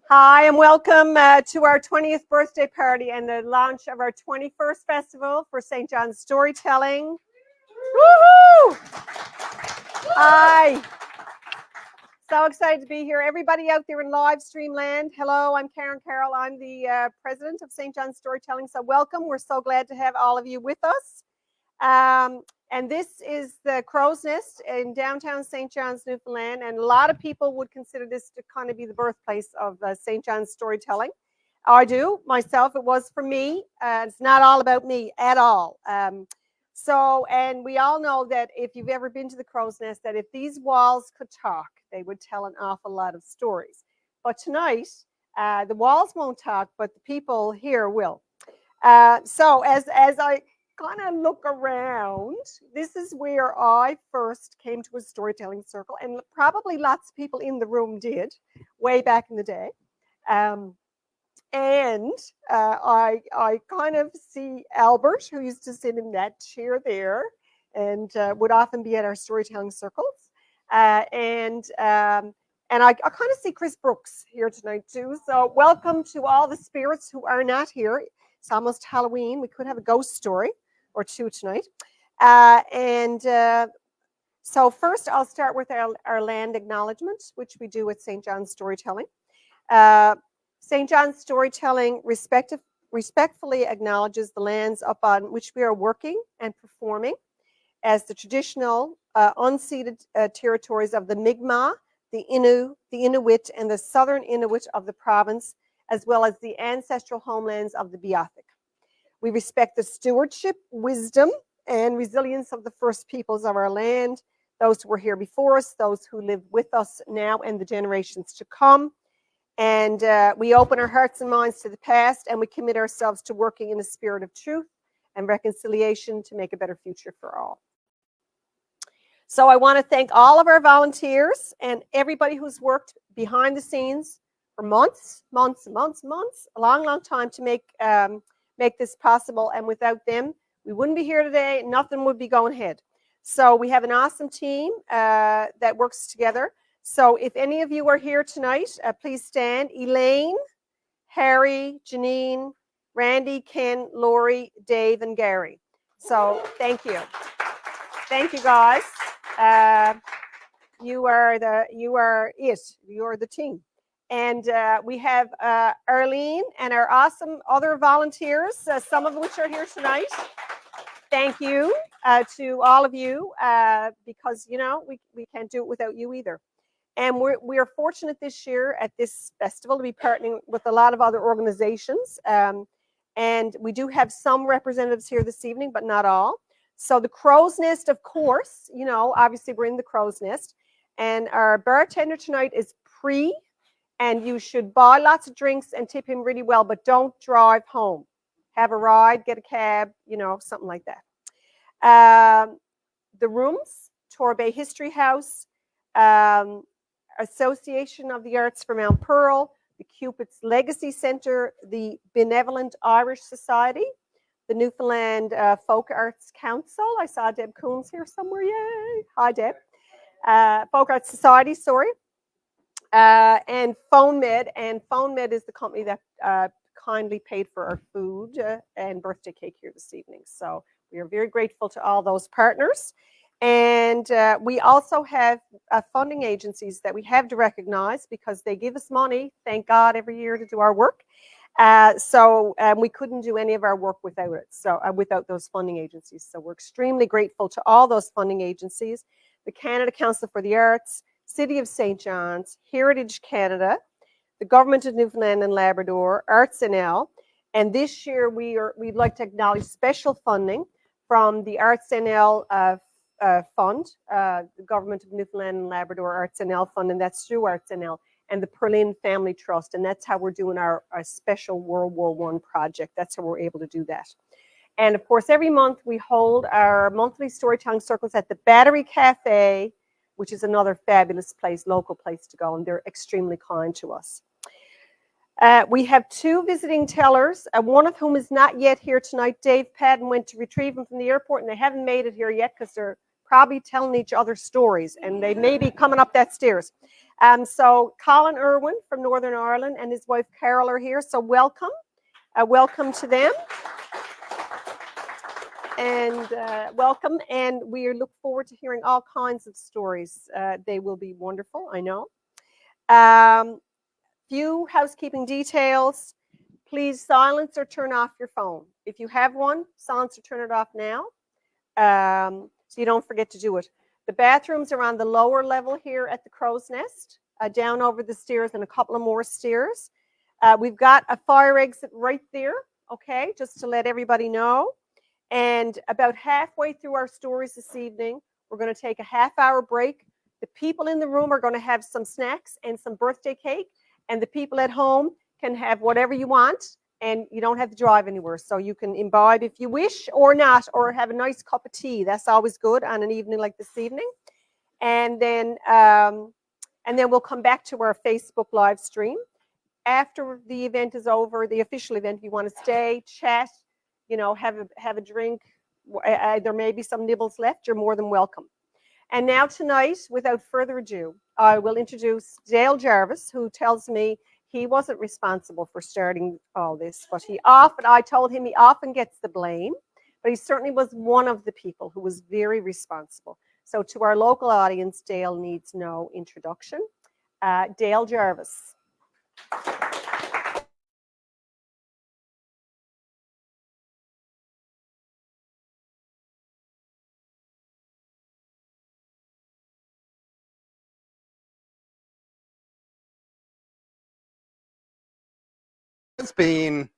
Hi, and welcome to our 20th birthday party and the launch of our 21st Festival for St. John's Storytelling. Woohoo! Hi. So excited to be here. Everybody out there in Livestream land, hello, I'm Karen Carroll. I'm the president of St. John's Storytelling. So welcome. We're so glad to have all of you with us. And this is the Crow's Nest in downtown St. John's, Newfoundland. And a lot of people would consider this to kind of be the birthplace of St. John's storytelling. I do, myself. It was for me. It's not all about me at all. And we all know that if you've ever been to the Crow's Nest, that if these walls could talk, they would tell an awful lot of stories. But tonight, the walls won't talk, but the people here will. So as I kind of look around, this is where I first came to a storytelling circle, and probably lots of people in the room did way back in the day. I kind of see Albert, who used to sit in that chair there and would often be at our storytelling circles. And I kind of see Chris Brooks here tonight too. So welcome to all the spirits who are not here. It's almost Halloween. We could have a ghost story or two tonight. So first I'll start with our land acknowledgement, which we do at St. John's Storytelling. St. John's Storytelling respectfully acknowledges the lands upon which we are working and performing as the traditional unceded territories of the Mi'kmaq, the Innu, the Inuit, and the Southern Inuit of the province, as well as the ancestral homelands of the Beothuk. We respect the stewardship, wisdom, and resilience of the first peoples of our land, those who were here before us, those who live with us now, and the generations to come. And we open our hearts and minds to the past, and we commit ourselves to working in a spirit of truth and reconciliation to make a better future for all. So I want to thank all of our volunteers and everybody who's worked behind the scenes for months, a long time to make this possible. And without them, we wouldn't be here today. Nothing would be going ahead. So we have an awesome team that works together. So if any of you are here tonight, please stand. Elaine, Harry, Janine, Randy, Ken, Lori, Dave, and Gary. So thank you. Thank you, guys. You are the team. And we have Arlene and our awesome other volunteers, some of which are here tonight. Thank you to all of you, because, you know, we can't do it without you either. And we are fortunate this year at this festival to be partnering with a lot of other organizations. And we do have some representatives here this evening, but not all. So the Crow's Nest, of course, you know, obviously we're in the Crow's Nest. And our bartender tonight is Pre. And you should buy lots of drinks and tip him really well, but don't drive home. Have a ride, get a cab, you know, something like that. The rooms, Torbay History House, Association of the Arts for Mount Pearl, the Cupid's Legacy Center, the Benevolent Irish Society, the Newfoundland Folk Arts Council. I saw Deb Coons here somewhere, yay. Hi, Deb. Folk Arts Society, sorry. And PhoneMed, and PhoneMed is the company that kindly paid for our food and birthday cake here this evening. So we are very grateful to all those partners. And we also have funding agencies that we have to recognize because they give us money, thank God, every year to do our work. So we couldn't do any of our work without it, so without those funding agencies. So we're extremely grateful to all those funding agencies, the Canada Council for the Arts, City of St. John's, Heritage Canada, the Government of Newfoundland and Labrador, Arts NL, and this year we'd like to acknowledge special funding from the Arts NL fund, the Government of Newfoundland and Labrador Arts NL fund, and that's through Arts NL, and the Perlin Family Trust, and that's how we're doing our special World War I project. That's how we're able to do that. And of course, every month we hold our monthly storytelling circles at the Battery Cafe, which is another fabulous place, local place to go, and they're extremely kind to us. We have two visiting tellers, one of whom is not yet here tonight. Dave Padden went to retrieve him from the airport, and they haven't made it here yet because they're probably telling each other stories, and they may be coming up that stairs. So Colin Irwin from Northern Ireland and his wife Carol are here. So welcome. Welcome to them. And welcome. And we look forward to hearing all kinds of stories. They will be wonderful, I know. Few housekeeping details. Please silence or turn off your phone. If you have one, silence or turn it off now, so you don't forget to do it. The bathrooms are on the lower level here at the Crow's Nest, down over the stairs and a couple of more stairs. We've got a fire exit right there, okay, just to let everybody know. And about halfway through our stories this evening, we're going to take a half-hour break. The people in the room are going to have some snacks and some birthday cake, and the people at home can have whatever you want, and you don't have to drive anywhere. So you can imbibe if you wish or not, or have a nice cup of tea. That's always good on an evening like this evening. And then we'll come back to our Facebook live stream. After the event is over, the official event, if you want to stay, chat, have a drink, there may be some nibbles left, you're more than welcome. And now tonight, without further ado, I will introduce Dale Jarvis, who tells me he wasn't responsible for starting all this, but I told him he often gets the blame, but he certainly was one of the people who was very responsible. So to our local audience, Dale needs no introduction. Dale Jarvis. It's been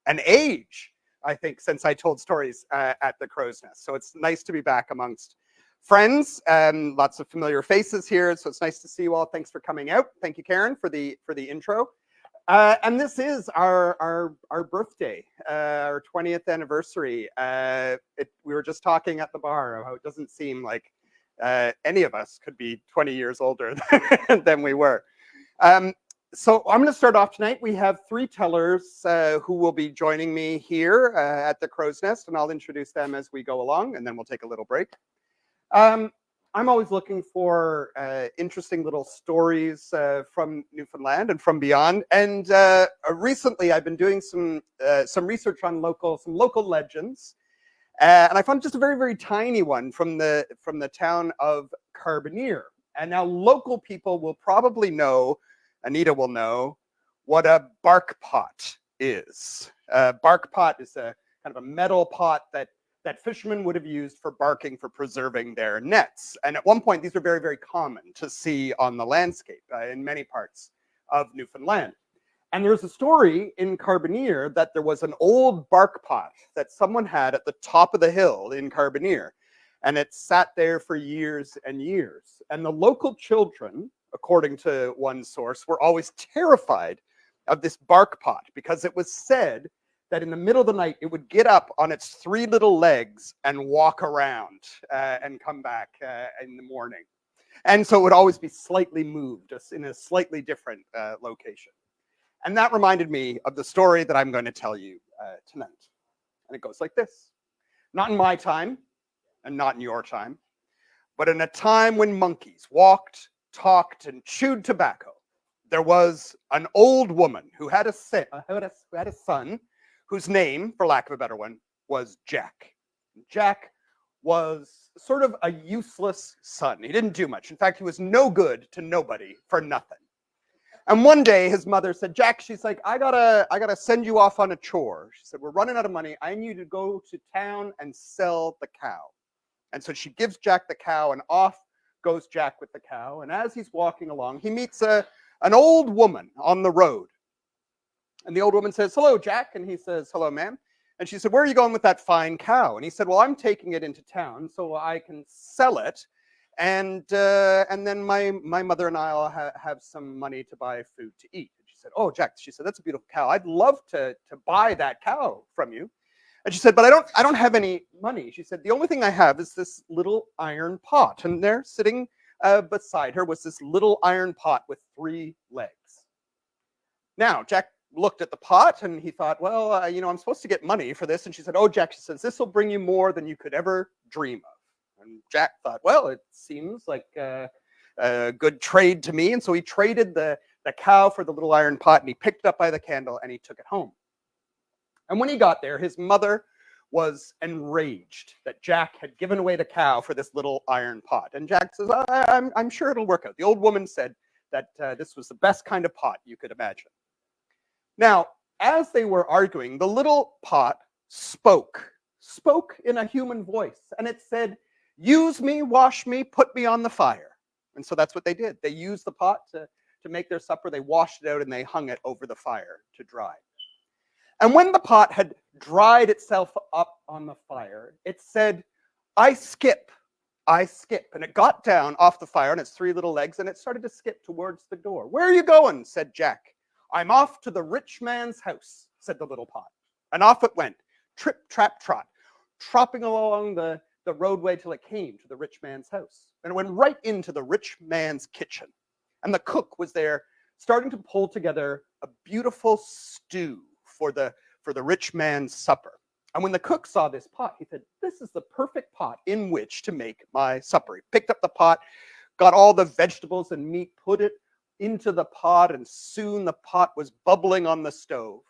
an age, I think, since I told stories at the Crow's Nest. So it's nice to be back amongst friends and lots of familiar faces here. So it's nice to see you all. Thanks for coming out. Thank you, Karen, for the intro. And this is our birthday, our 20th anniversary. We were just talking at the bar of how it doesn't seem like any of us could be 20 years older than we were. So I'm going to start off tonight. We have three tellers who will be joining me here at the Crow's Nest, and I'll introduce them as we go along, and then we'll take a little break. I'm always looking for interesting little stories from Newfoundland and from beyond. And recently, I've been doing some research on some local legends, and I found just a very, very tiny one from the town of Carbonear. And now local people will probably know. Anita will know what a bark pot is. Bark pot is a kind of a metal pot that fishermen would have used for barking for preserving their nets. And at one point, these were very, very common to see on the landscape in many parts of Newfoundland. And there's a story in Carbonear that there was an old bark pot that someone had at the top of the hill in Carbonear. And it sat there for years and years. And the local children, according to one source, were always terrified of this bark pot because it was said that in the middle of the night, it would get up on its three little legs and walk around and come back in the morning. And so it would always be slightly moved, just in a slightly different location. And that reminded me of the story that I'm going to tell you tonight. And it goes like this. Not in my time, and not in your time, but in a time when monkeys walked, talked, and chewed tobacco, there was an old woman who had a son whose name, for lack of a better one, was Jack. Jack was sort of a useless son. He didn't do much. In fact, he was no good to nobody for nothing. And one day his mother said, Jack, she's like, I gotta send you off on a chore. She said, we're running out of money. I need you to go to town and sell the cow. And so she gives Jack the cow, and off goes Jack with the cow. And as he's walking along, he meets an old woman on the road. And the old woman says, hello, Jack. And he says, hello, ma'am. And she said, where are you going with that fine cow? And he said, well, I'm taking it into town so I can sell it. And then my mother and I will have some money to buy food to eat. And she said, oh, Jack, she said, that's a beautiful cow. I'd love to buy that cow from you. And she said, but I don't have any money. She said, the only thing I have is this little iron pot. And there, sitting beside her, was this little iron pot with three legs. Now, Jack looked at the pot and he thought, well, I'm supposed to get money for this. And she said, oh, Jack, she says, this will bring you more than you could ever dream of. And Jack thought, well, it seems like a good trade to me. And so he traded the cow for the little iron pot, and he picked it up by the candle and he took it home. And when he got there, his mother was enraged that Jack had given away the cow for this little iron pot. And Jack says, I'm sure it'll work out. The old woman said that this was the best kind of pot you could imagine. Now, as they were arguing, the little pot spoke in a human voice. And it said, use me, wash me, put me on the fire. And so that's what they did. They used the pot to make their supper. They washed it out and they hung it over the fire to dry. And when the pot had dried itself up on the fire, it said, I skip. And it got down off the fire on its three little legs and it started to skip towards the door. Where are you going? Said Jack. I'm off to the rich man's house, said the little pot. And off it went, trip, trap, trot, tropping along the roadway till it came to the rich man's house. And it went right into the rich man's kitchen. And the cook was there starting to pull together a beautiful stew for the rich man's supper. And when the cook saw this pot, he said, this is the perfect pot in which to make my supper. He picked up the pot, got all the vegetables and meat, put it into the pot, and soon the pot was bubbling on the stove.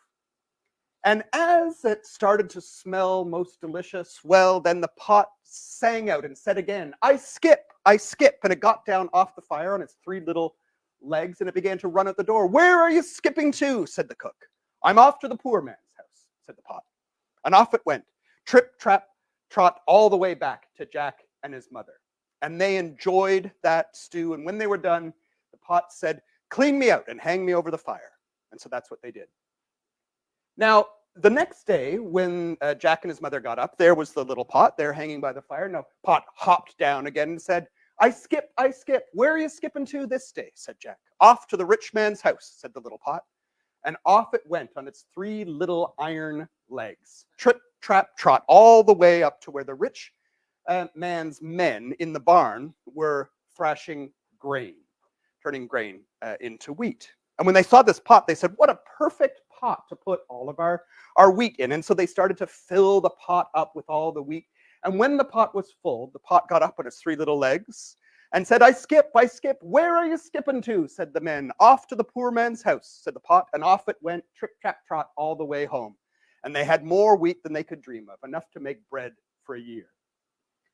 And as it started to smell most delicious, well, then the pot sang out and said again, I skip. And it got down off the fire on its three little legs, and it began to run out the door. Where are you skipping to? Said the cook. I'm off to the poor man's house, said the pot. And off it went, trip, trap, trot, all the way back to Jack and his mother. And they enjoyed that stew. And when they were done, the pot said, clean me out and hang me over the fire. And so that's what they did. Now, the next day, when Jack and his mother got up, there was the little pot there hanging by the fire. Now, pot hopped down again and said, I skip. Where are you skipping to this day? Said Jack. Off to the rich man's house, said the little pot. And off it went on its three little iron legs. Trip, trap, trot, all the way up to where the rich man's men in the barn were thrashing grain, turning grain into wheat. And when they saw this pot, they said, what a perfect pot to put all of our wheat in. And so they started to fill the pot up with all the wheat. And when the pot was full, the pot got up on its three little legs and said, I skip. Where are you skipping to? Said the men. Off to the poor man's house, said the pot. And off it went, trip, trap, trot, all the way home. And they had more wheat than they could dream of, enough to make bread for a year.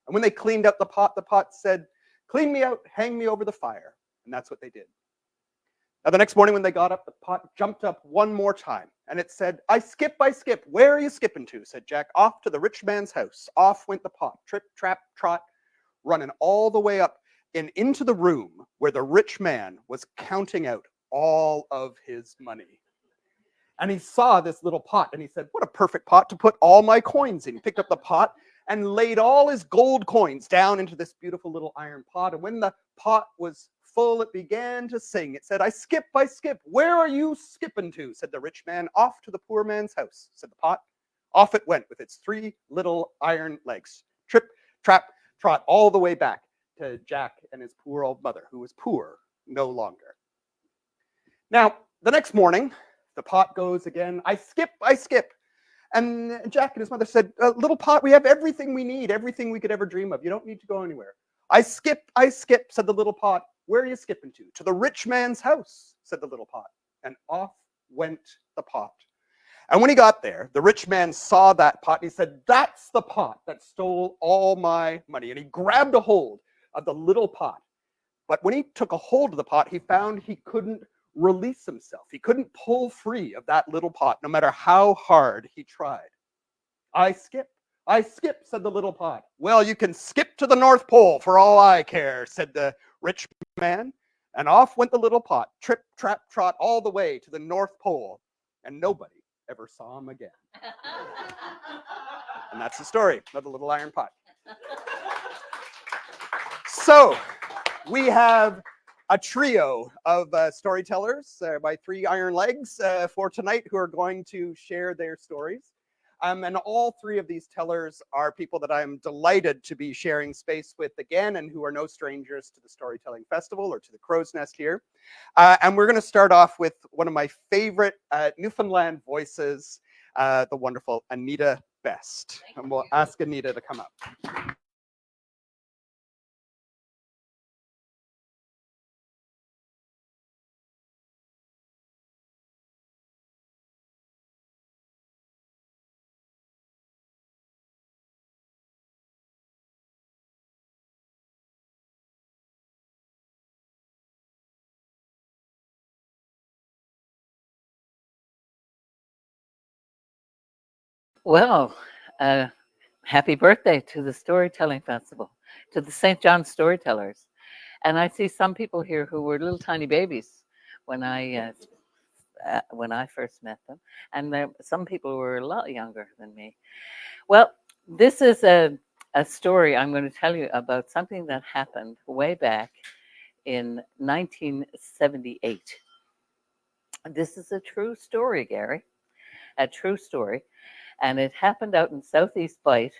And when they cleaned out the pot said, clean me out, hang me over the fire. And that's what they did. Now, the next morning when they got up, the pot jumped up one more time. And it said, I skip. Where are you skipping to? Said Jack. Off to the rich man's house. Off went the pot, trip, trap, trot, running all the way up and into the room where the rich man was counting out all of his money. And he saw this little pot and he said, what a perfect pot to put all my coins in. He picked up the pot and laid all his gold coins down into this beautiful little iron pot. And when the pot was full, it began to sing. It said, I skip. Where are you skipping to? Said the rich man. Off to the poor man's house, said the pot. Off it went with its three little iron legs. Trip, trap, trot, all the way back to Jack and his poor old mother, who was poor no longer. Now, the next morning, the pot goes again, I skip. And Jack and his mother said, little pot, we have everything we need, everything we could ever dream of. You don't need to go anywhere. I skip, said the little pot. Where are you skipping to? To the rich man's house, said the little pot. And off went the pot. And when he got there, the rich man saw that pot and he said, that's the pot that stole all my money. And he grabbed a hold of the little pot. But when he took a hold of the pot, he found he couldn't release himself. He couldn't pull free of that little pot, no matter how hard he tried. I skip, said the little pot. Well, you can skip to the North Pole for all I care, said the rich man. And off went the little pot, trip, trap, trot, all the way to the North Pole. And nobody ever saw him again. And that's the story of the little iron pot. So, we have a trio of storytellers by three iron legs for tonight who are going to share their stories. And all three of these tellers are people that I'm delighted to be sharing space with again and who are no strangers to the Storytelling Festival or to the Crow's Nest here. And we're going to start off with one of my favorite Newfoundland voices, the wonderful Anita Best. And we'll ask Anita to come up. Well, happy birthday to the Storytelling Festival, to the St. John Storytellers. And I see some people here who were little tiny babies when I first met them, and some people were a lot younger than me. Well, this is a story I'm going to tell you about something that happened way back in 1978. This is a true story, Gary, a true story, and it happened out in Southeast Bight.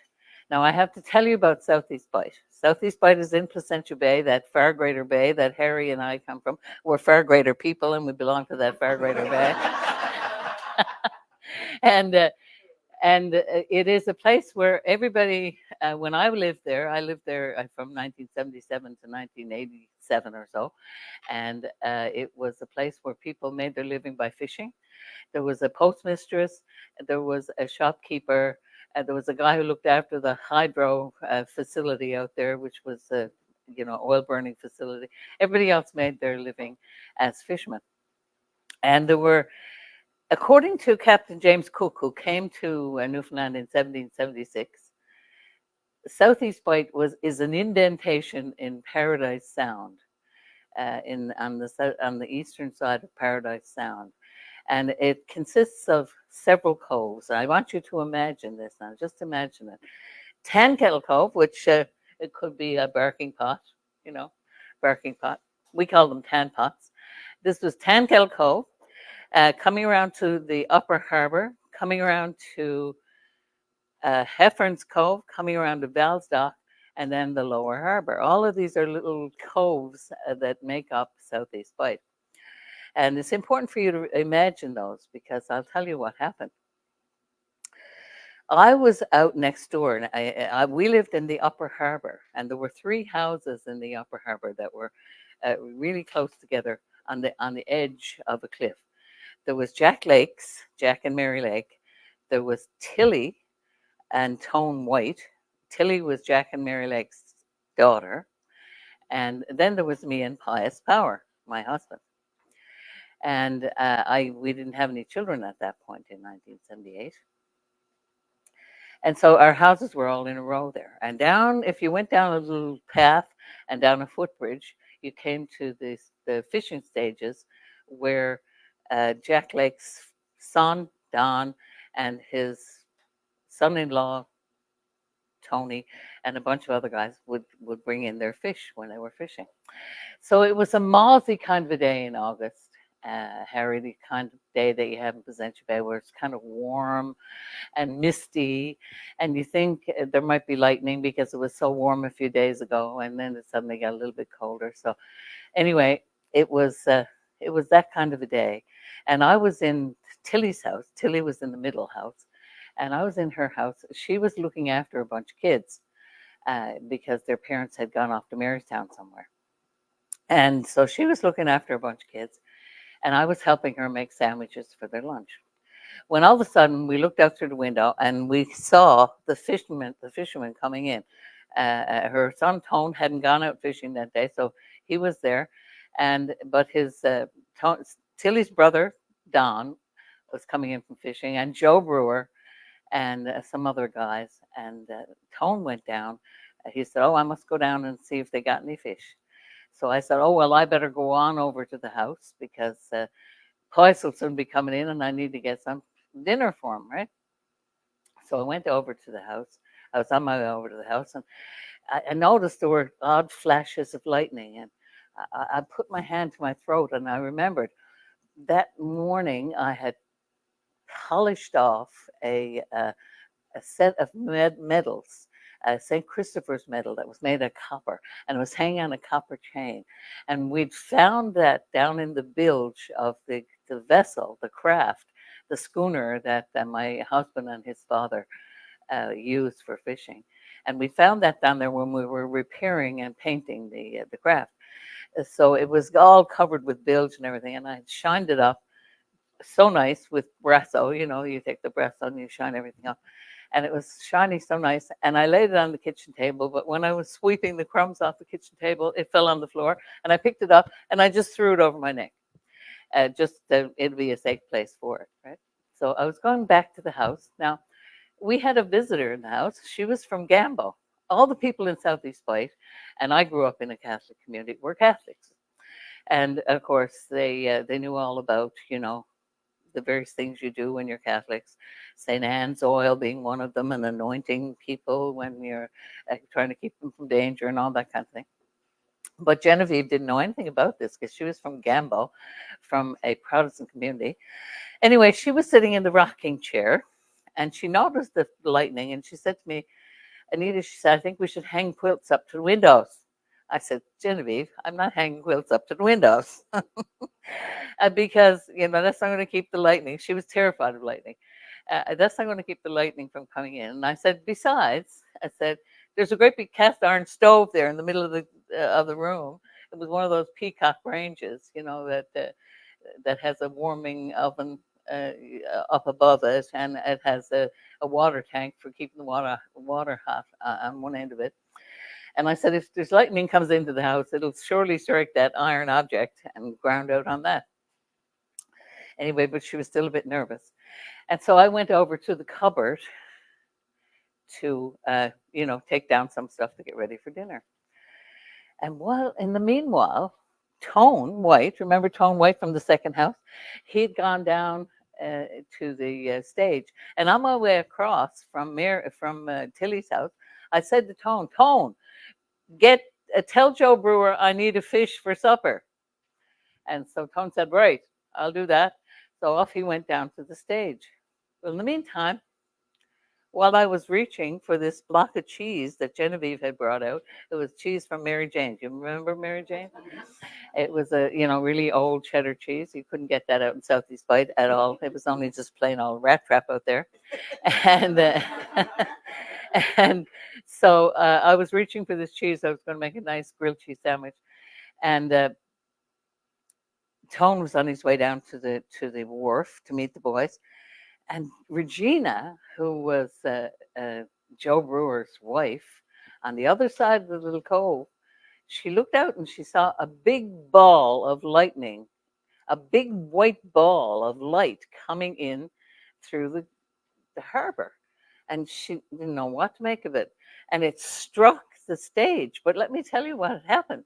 Now, I have to tell you about Southeast Bight. Southeast Bight is in Placentia Bay, that far greater bay that Harry and I come from. We're far greater people, and we belong to that far greater bay. and it is a place where everybody. When I lived there from 1977 to 1987 or so, and it was a place where people made their living by fishing. There was a postmistress, there was a shopkeeper, and there was a guy who looked after the hydro facility out there, which was a oil burning facility. Everybody else made their living as fishermen, and there were, according to Captain James Cook, who came to Newfoundland in 1776, Southeast Bight is an indentation in Paradise Sound, on the eastern side of Paradise Sound, and it consists of several coves. I want you to imagine this now. Just imagine it. Tan Kettle Cove, which it could be a barking pot, barking pot. We call them tan pots. This was Tan Kettle Cove, coming around to the Upper Harbour, coming around to Heffern's Cove, coming around to Balsdock, and then the Lower Harbour. All of these are little coves that make up Southeast Bight. And it's important for you to imagine those, because I'll tell you what happened. I was out next door, and we lived in the Upper Harbour, and there were 3 houses in the Upper Harbour that were really close together on the edge of a cliff. There was Jack and Mary Lake. There was Tilly and Tone White. Tilly was Jack and Mary Lake's daughter. And then there was me and Pius Power, my husband. And we didn't have any children at that point in 1978. And so our houses were all in a row there. And down, if you went down a little path and down a footbridge, you came to the fishing stages where Jack Lake's son, Don, and his son-in-law, Tony, and a bunch of other guys would bring in their fish when they were fishing. So it was a mousy kind of a day in August, Harry, the kind of day that you have in Placentia Bay, where it's kind of warm and misty, and you think there might be lightning because it was so warm a few days ago, and then it suddenly got a little bit colder. So anyway, it was that kind of a day, and I was in Tilly's house. Tilly was in the middle house, and I was in her house. She was looking after a bunch of kids because their parents had gone off to Marystown somewhere. And so she was looking after a bunch of kids, and I was helping her make sandwiches for their lunch. When all of a sudden we looked out through the window and we saw the fishermen coming in. Her son Tone hadn't gone out fishing that day, so he was there, but his Tilly's brother Don was coming in from fishing, and Joe Brewer and some other guys. And Tone went down. He said, "Oh, I must go down and see if they got any fish." So I said, "Oh, well, I better go on over to the house because Pius will soon be coming in and I need to get some dinner for him," right? So I went over to the house. I was on my way over to the house, and I noticed there were odd flashes of lightning. And I put my hand to my throat, and I remembered that morning I had polished off a set of medals, a St. Christopher's medal that was made of copper, and it was hanging on a copper chain. And we'd found that down in the bilge of the vessel, the craft, the schooner that my husband and his father used for fishing. And we found that down there when we were repairing and painting the craft. So it was all covered with bilge and everything, and I shined it up so nice with Brasso. You take the Brasso and you shine everything up. And it was shiny so nice. And I laid it on the kitchen table, but when I was sweeping the crumbs off the kitchen table, it fell on the floor, and I picked it up and I just threw it over my neck. It'd be a safe place for it, right? So I was going back to the house. Now, we had a visitor in the house. She was from Gambo. All the people in Southeast Bite, and I grew up in a Catholic community, were Catholics. And of course, they knew all about, the various things you do when you're Catholics. St. Anne's oil being one of them, and anointing people when you're trying to keep them from danger and all that kind of thing. But Genevieve didn't know anything about this because she was from Gambo, from a Protestant community. Anyway, she was sitting in the rocking chair and she noticed the lightning and she said to me, Anita, she said, I think we should hang quilts up to the windows. I said, Genevieve, I'm not hanging quilts up to the windows. Because, that's not going to keep the lightning. She was terrified of lightning. That's not going to keep the lightning from coming in. And I said, besides, I said, there's a great big cast iron stove there in the middle of the room. It was one of those peacock ranges, that has a warming oven up above it, and it has a water tank for keeping the water hot on one end of it. And I said, if there's lightning comes into the house, it'll surely strike that iron object and ground out on that. Anyway, but she was still a bit nervous. And so I went over to the cupboard to, take down some stuff to get ready for dinner. And in the meanwhile, Tone White, remember Tone White from the second house? He'd gone down to the stage. And on my way across from Tilly's house, I said to Tone, tell Joe Brewer I need a fish for supper. And so Tone said, right, I'll do that. So off he went down to the stage. Well, in the meantime, while I was reaching for this block of cheese that Genevieve had brought out, it was cheese from Mary Jane. Do you remember Mary Jane? It was a really old cheddar cheese. You couldn't get that out in Southeast Bite at all. It was only just plain old rat trap out there. And and so I was reaching for this cheese. I was going to make a nice grilled cheese sandwich, and Tone was on his way down to the wharf to meet the boys. And Regina, who was Joe Brewer's wife, on the other side of the little cove, she looked out and she saw a big ball of lightning, a big white ball of light coming in through the harbor. And she didn't know what to make of it. And it struck the stage. But let me tell you what had happened.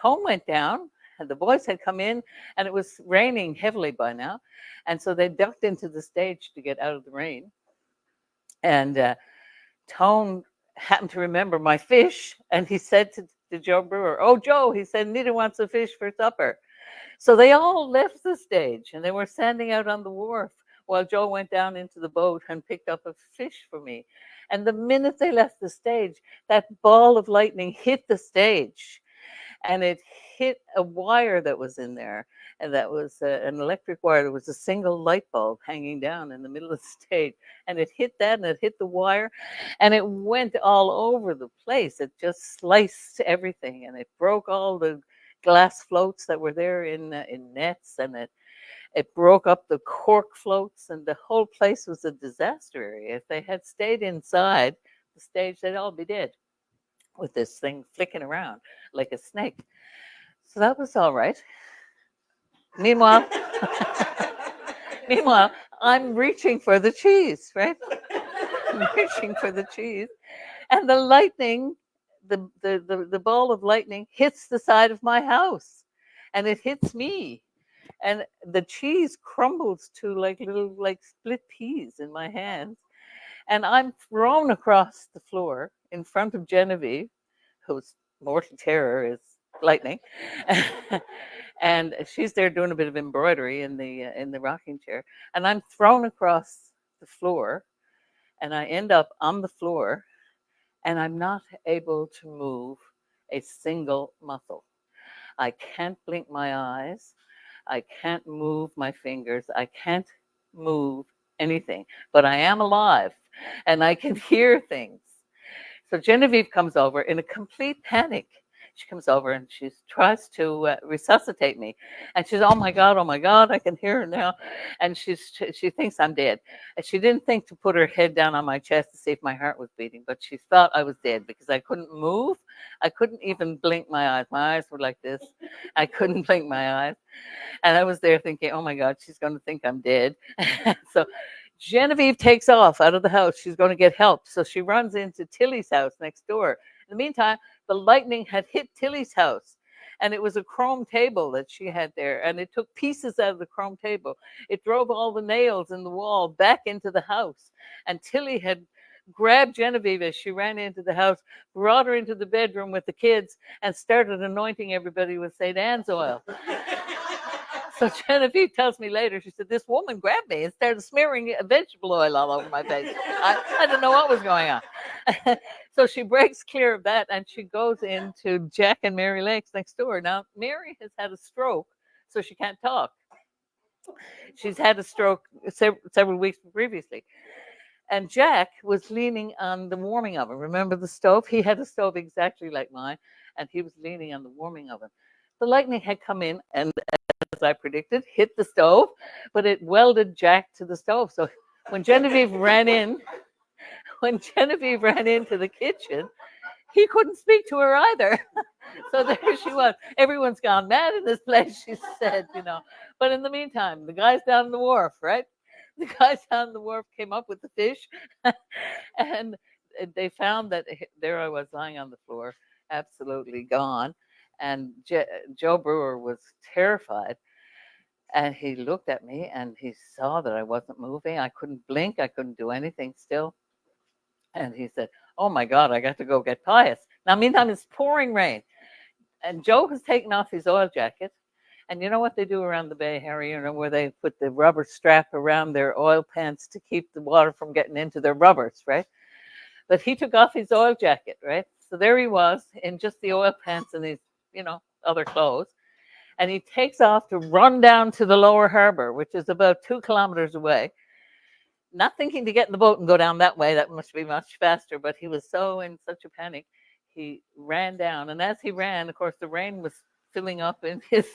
Tone went down, and the boys had come in, and it was raining heavily by now. And so they ducked into the stage to get out of the rain. And Tone happened to remember my fish, and he said to Joe Brewer, oh, Joe, he said, Nita wants a fish for supper. So they all left the stage, and they were standing out on the wharf while Joe went down into the boat and picked up a fish for me. And the minute they left the stage, that ball of lightning hit the stage. And it hit a wire that was in there, and that was an electric wire. There was a single light bulb hanging down in the middle of the stage, and it hit that, and it hit the wire, and it went all over the place. It just sliced everything, and it broke all the glass floats that were there in nets, and it broke up the cork floats, and the whole place was a disaster area. If they had stayed inside the stage, they'd all be dead with this thing flicking around like a snake. So that was all right. Meanwhile, I'm reaching for the cheese, right? I'm reaching for the cheese. And the lightning, the ball of lightning hits the side of my house. And it hits me. And the cheese crumbles to little split peas in my hands. And I'm thrown across the floor in front of Genevieve, whose mortal terror is lightning. And she's there doing a bit of embroidery in the rocking chair. And I'm thrown across the floor, and I end up on the floor, and I'm not able to move a single muscle. I can't blink my eyes. I can't move my fingers. I can't move anything, but I am alive and I can hear things. So Genevieve comes over in a complete panic. She comes over and she tries to resuscitate me. And she's, oh my God, I can hear her now. And she thinks I'm dead. And she didn't think to put her head down on my chest to see if my heart was beating, but she thought I was dead because I couldn't move. I couldn't even blink my eyes. My eyes were like this. I couldn't blink my eyes. And I was there thinking, oh my God, she's going to think I'm dead. So Genevieve takes off out of the house. She's going to get help. So she runs into Tilly's house next door. In the meantime, the lightning had hit Tilly's house. And it was a chrome table that she had there. And it took pieces out of the chrome table. It drove all the nails in the wall back into the house. And Tilly had grabbed Genevieve as she ran into the house, brought her into the bedroom with the kids, and started anointing everybody with St. Anne's oil. So Genevieve tells me later, she said, this woman grabbed me and started smearing vegetable oil all over my face. I didn't know what was going on. So she breaks clear of that and she goes into Jack and Mary Lakes next door. Now, Mary has had a stroke, so she can't talk. She's had a stroke several weeks previously. And Jack was leaning on the warming oven. Remember the stove? He had a stove exactly like mine, and he was leaning on the warming oven. The lightning had come in and, as I predicted, hit the stove, but it welded Jack to the stove. So when Genevieve ran into the kitchen, he couldn't speak to her either. So there she was. Everyone's gone mad in this place, she said, But in the meantime, the guys down the wharf, right? The guys down the wharf came up with the fish, and they found that there I was lying on the floor, absolutely gone. And Joe Brewer was terrified. And he looked at me and he saw that I wasn't moving. I couldn't blink. I couldn't do anything still. And he said, oh my God, I got to go get Pius. Now, meantime, it's pouring rain. And Joe has taken off his oil jacket. And you know what they do around the Bay, Harry, where they put the rubber strap around their oil pants to keep the water from getting into their rubbers, right? But he took off his oil jacket, right? So there he was in just the oil pants and his, other clothes. And he takes off to run down to the lower harbor, which is about 2 kilometers away. Not thinking to get in the boat and go down that way. That must be much faster. But he was so in such a panic, he ran down. And as he ran, of course, the rain was filling up in his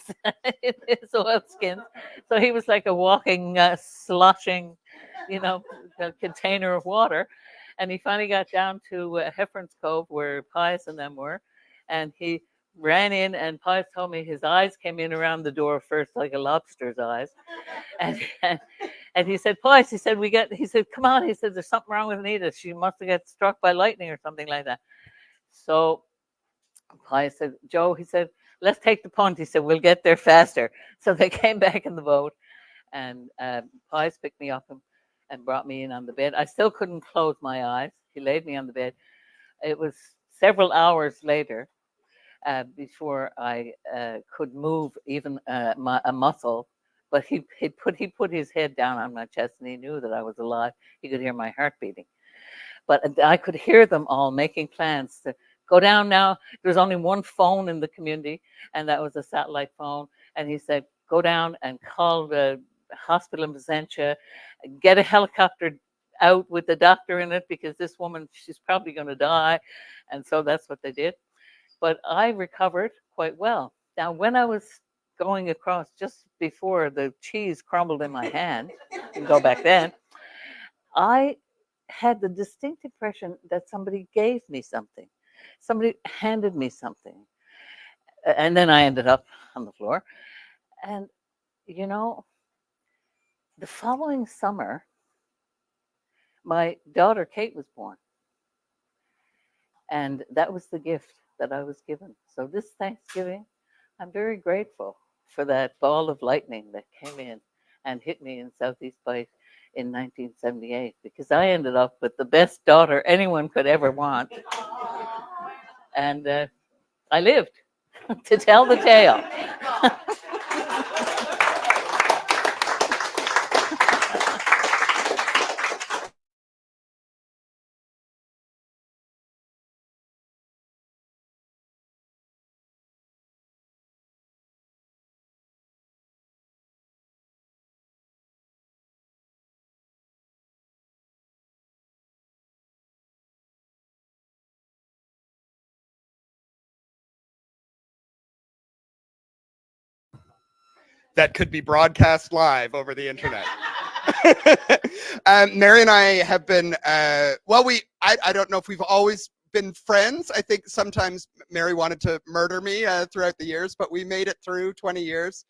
oil skins. So he was like a walking, sloshing, container of water. And he finally got down to Heffern's Cove, where Pius and them were. And he ran in, and Pius told me his eyes came in around the door first, like a lobster's eyes. And he said, Pius, he said, come on. He said, there's something wrong with Anita. She must have got struck by lightning or something like that. So Pius said, Joe, he said, let's take the punt. He said, we'll get there faster. So they came back in the boat, and Pius picked me up and brought me in on the bed. I still couldn't close my eyes. He laid me on the bed. It was several hours later before I could move even a muscle. But he put his head down on my chest, and he knew that I was alive. He could hear my heart beating. But I could hear them all making plans to go down now. There was only one phone in the community, and that was a satellite phone. And he said, go down and call the hospital in Placentia, get a helicopter out with the doctor in it, because this woman, she's probably going to die. And so that's what they did. But I recovered quite well. Now, when I was going across just before the cheese crumbled in my hand, and go back then, I had the distinct impression that somebody gave me something. Somebody handed me something. And then I ended up on the floor. And, the following summer, my daughter Kate was born. And that was the gift that I was given. So this Thanksgiving, I'm very grateful for that ball of lightning that came in and hit me in Southeast Bight in 1978, because I ended up with the best daughter anyone could ever want. And I lived to tell the tale. That could be broadcast live over the internet. Mary and I have been, I don't know if we've always been friends. I think sometimes Mary wanted to murder me throughout the years, but we made it through 20 years.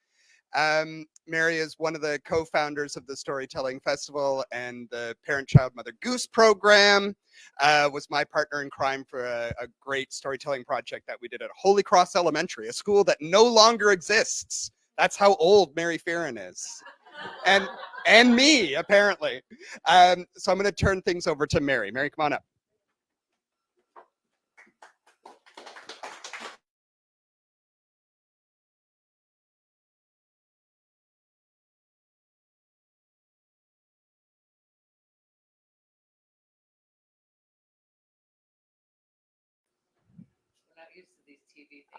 Mary is one of the co-founders of the Storytelling Festival and the Parent Child Mother Goose program. Was my partner in crime for a great storytelling project that we did at Holy Cross Elementary, a school that no longer exists. That's how old Mary Fearon is. And me, apparently. So I'm going to turn things over to Mary. Mary, come on up.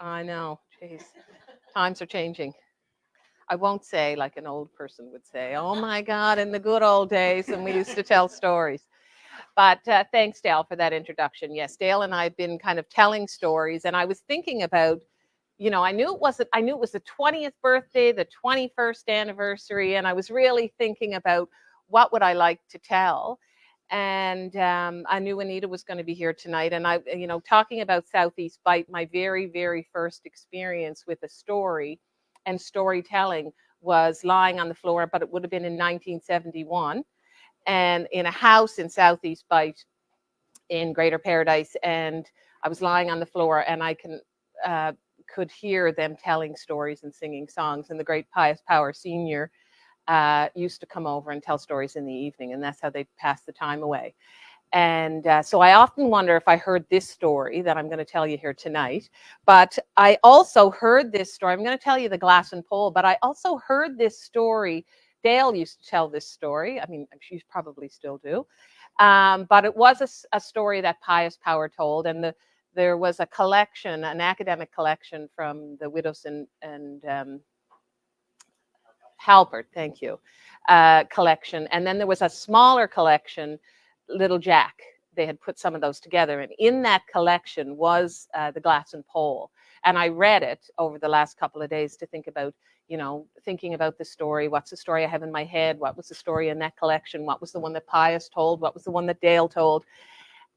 I know, jeez. Times are changing. I won't say like an old person would say, oh my God, in the good old days when we used to tell stories. But thanks, Dale, for that introduction. Yes, Dale and I have been kind of telling stories, and I was thinking about, you know, I knew it was the 20th birthday, the 21st anniversary, and I was really thinking about what would I like to tell. And I knew Anita was going to be here tonight, and I, you know, talking about Southeast Bite, my very, very first experience with a story and storytelling was lying on the floor, but it would have been in 1971, and in a house in Southeast Bite in Greater Paradise, and I was lying on the floor, and I could hear them telling stories and singing songs. And the great Pius Power Sr. Used to come over and tell stories in the evening, and that's how they passed the time away. And so I often wonder if I heard this story that I'm going to tell you here tonight. But I also heard this story. I'm going to tell you the glass and pole, but I also heard this story. Dale used to tell this story. I mean, she probably still do. But it was a story that Pius Power told, and there was a collection, an academic collection from the Widows and Halbert, thank you, collection. And then there was a smaller collection, Little Jack. They had put some of those together. And in that collection was the Glass and Pole. And I read it over the last couple of days to think about, you know, thinking about the story. What's the story I have in my head? What was the story in that collection? What was the one that Pius told? What was the one that Dale told?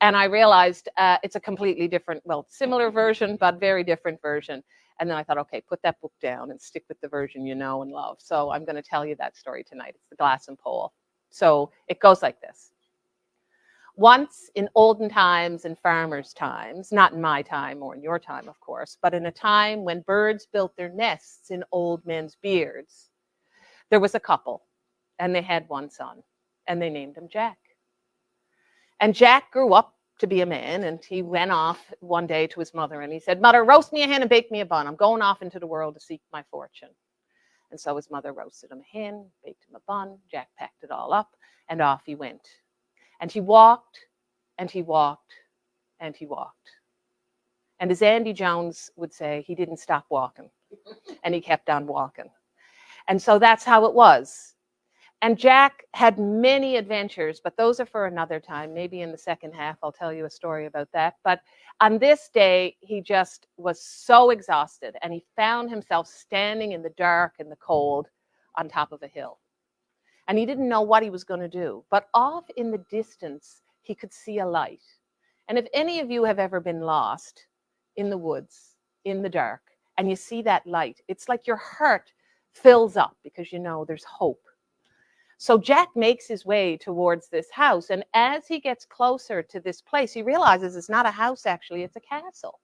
And I realized it's a completely different, well, similar version, but very different version. And then I thought, okay, put that book down and stick with the version you know and love. So I'm going to tell you that story tonight. It's the Glass and Pole. So it goes like this. Once in olden times and farmers' times, not in my time or in your time, of course, but in a time when birds built their nests in old men's beards, there was a couple, and they had one son, and they named him Jack. And Jack grew up to be a man, and he went off one day to his mother, and he said, "Mother, roast me a hen and bake me a bun. I'm going off into the world to seek my fortune." And so his mother roasted him a hen, baked him a bun. Jack packed it all up, and off he went. And he walked, and he walked, and he walked. And as Andy Jones would say, he didn't stop walking, and he kept on walking. And so that's how it was. And Jack had many adventures, but those are for another time. Maybe in the second half, I'll tell you a story about that. But on this day, he just was so exhausted, and he found himself standing in the dark and the cold on top of a hill. And he didn't know what he was going to do. But off in the distance, he could see a light. And if any of you have ever been lost in the woods, in the dark, and you see that light, it's like your heart fills up because you know there's hope. So Jack makes his way towards this house, and as he gets closer to this place, he realizes it's not a house, actually, it's a castle.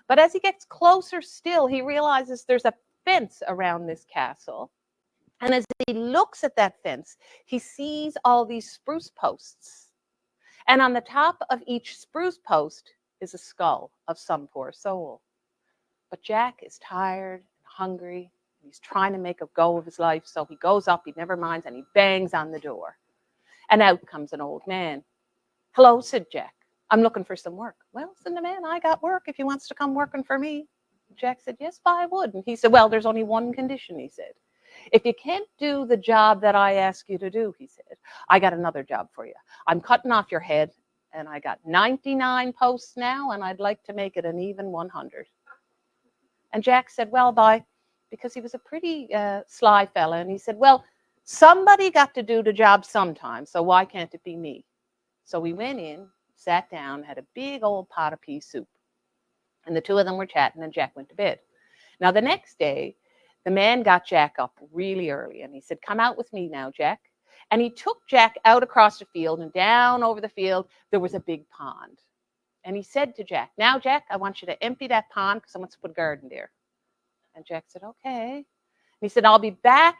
But as he gets closer still, he realizes there's a fence around this castle. And as he looks at that fence, he sees all these spruce posts. And on the top of each spruce post is a skull of some poor soul. But Jack is tired and hungry. He's trying to make a go of his life, so he goes up, he never minds, and he bangs on the door. And out comes an old man. "Hello," said Jack. "I'm looking for some work." "Well," said the man, "I got work if he wants to come working for me." Jack said, "Yes, I would." And he said, "Well, there's only one condition," he said. "If you can't do the job that I ask you to do," he said, "I got another job for you. I'm cutting off your head, and I got 99 posts now, and I'd like to make it an even 100. And Jack said, "Well, bye," because he was a pretty sly fella. And he said, "Well, somebody got to do the job sometime, so why can't it be me?" So we went in, sat down, had a big old pot of pea soup. And the two of them were chatting, and Jack went to bed. Now, the next day, the man got Jack up really early and he said, come out with me now, Jack. And he took Jack out across the field, and down over the field, there was a big pond. And he said to Jack, now, Jack, I want you to empty that pond because I want to put a garden there. And Jack said, okay. And he said, I'll be back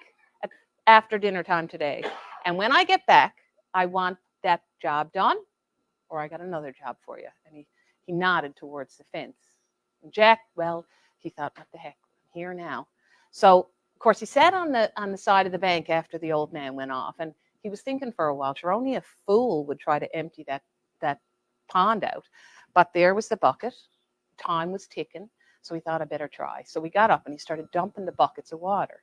after dinner time today. And when I get back, I want that job done, or I got another job for you. And he nodded towards the fence. And Jack, well, he thought, what the heck, I'm here now. So, of course, he sat on the side of the bank after the old man went off, and he was thinking for a while, sure, only a fool would try to empty that pond out. But there was the bucket. Time was ticking, so he thought, I better try. So he got up and he started dumping the buckets of water.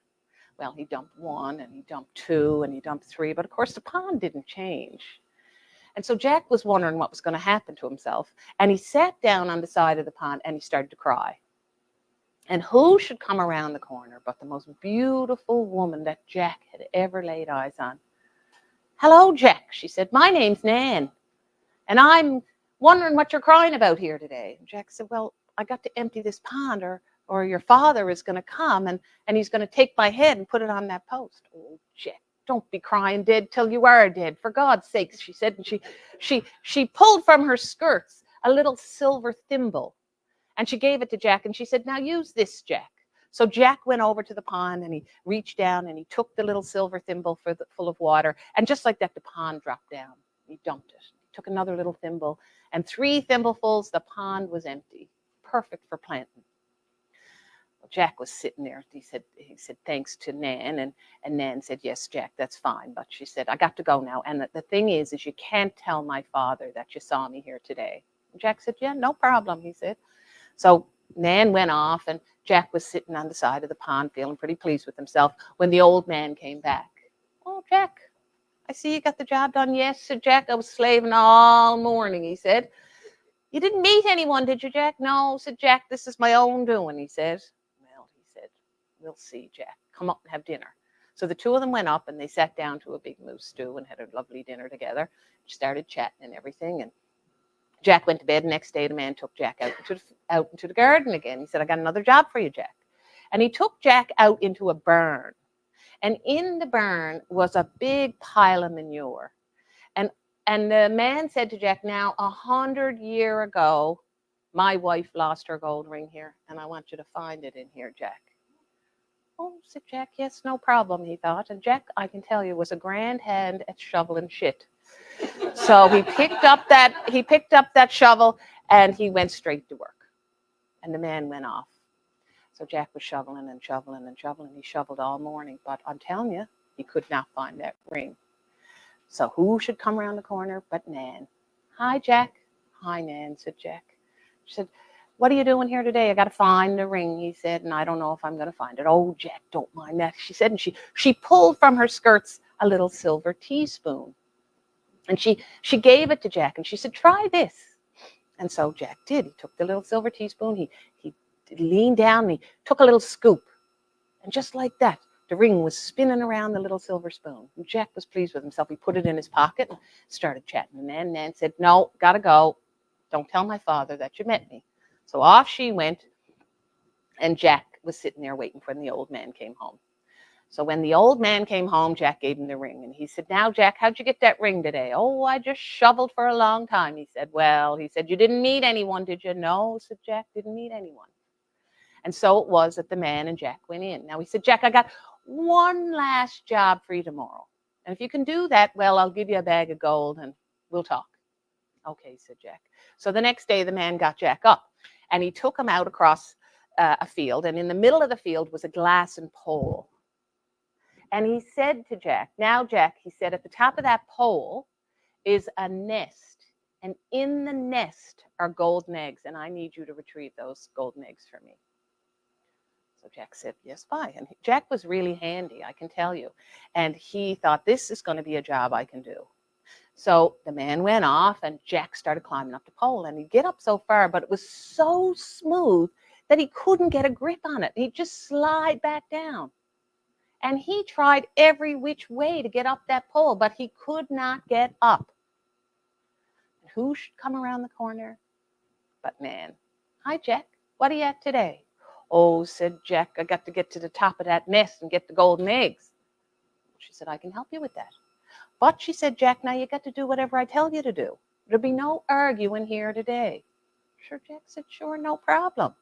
Well, he dumped 1, and he dumped 2, and he dumped 3, but of course the pond didn't change. And so Jack was wondering what was going to happen to himself, and he sat down on the side of the pond and he started to cry. And who should come around the corner but the most beautiful woman that Jack had ever laid eyes on. Hello, Jack, she said. My name's Nan, and I'm wondering what you're crying about here today. And Jack said, well, I got to empty this pond, or your father is going to come, and he's going to take my head and put it on that post. Oh, Jack, don't be crying dead till you are dead, for God's sakes, she said. And she pulled from her skirts a little silver thimble, and she gave it to Jack, and she said, now use this, Jack. So Jack went over to the pond, and he reached down, and he took the little silver thimble full of water, and just like that, the pond dropped down. He dumped it. He took another little thimble, and 3 thimblefuls, the pond was empty, perfect for planting. Well, Jack was sitting there. He said, thanks to Nan, and Nan said, yes, Jack, that's fine. But she said, I got to go now. And the thing is you can't tell my father that you saw me here today. And Jack said, yeah, no problem, he said. So Nan went off, and Jack was sitting on the side of the pond feeling pretty pleased with himself when the old man came back. Oh, Jack, I see you got the job done. Yes, said Jack, I was slaving all morning, he said. You didn't meet anyone, did you, Jack? No, said Jack, this is my own doing, he said. Well, he said, we'll see, Jack. Come up and have dinner. So the 2 of them went up, and they sat down to a big moose stew and had a lovely dinner together. Started chatting and everything, and Jack went to bed. The next day, the man took Jack out into the garden again. He said, I got another job for you, Jack. And he took Jack out into a barn. And in the barn was a big pile of manure. And the man said to Jack, now, 100 years ago, my wife lost her gold ring here, and I want you to find it in here, Jack. Oh, said Jack, yes, no problem, he thought. And Jack, I can tell you, was a grand hand at shoveling shit. So he picked up that shovel, and he went straight to work. And the man went off. So Jack was shoveling and shoveling and shoveling. He shoveled all morning, but I'm telling you, he could not find that ring. So who should come around the corner but Nan? Hi, Jack. Hi, Nan, said Jack. She said, what are you doing here today? I got to find the ring, he said, and I don't know if I'm going to find it. Oh, Jack, don't mind that, she said. And she pulled from her skirts a little silver teaspoon. And she gave it to Jack, and she said, try this. And so Jack did. He took the little silver teaspoon. He leaned down, and he took a little scoop. And just like that, the ring was spinning around the little silver spoon. And Jack was pleased with himself. He put it in his pocket and started chatting. And then Nan said, no, got to go. Don't tell my father that you met me. So off she went, and Jack was sitting there waiting for when the old man came home. So when the old man came home, Jack gave him the ring. And he said, now, Jack, how'd you get that ring today? Oh, I just shoveled for a long time, he said. Well, he said, you didn't meet anyone, did you? No, said Jack, didn't meet anyone. And so it was that the man and Jack went in. Now he said, Jack, I got one last job for you tomorrow. And if you can do that, well, I'll give you a bag of gold and we'll talk. Okay, said Jack. So the next day the man got Jack up, and he took him out across a field. And in the middle of the field was a glass and pole. And he said to Jack, now, Jack, he said, at the top of that pole is a nest. And in the nest are golden eggs. And I need you to retrieve those golden eggs for me. So Jack said, yes, fine. And Jack was really handy, I can tell you. And he thought, this is going to be a job I can do. So the man went off, and Jack started climbing up the pole. And he'd get up so far, but it was so smooth that he couldn't get a grip on it. He'd just slide back down. And he tried every which way to get up that pole, but he could not get up. And who should come around the corner but Nan? Hi, Jack. What are you at today? "Oh," said Jack, "I got to get to the top of that nest and get the golden eggs." She said, "I can help you with that. But," she said, "Jack, now you got to do whatever I tell you to do. There'll be no arguing here today." Sure, Jack said, "Sure, no problem."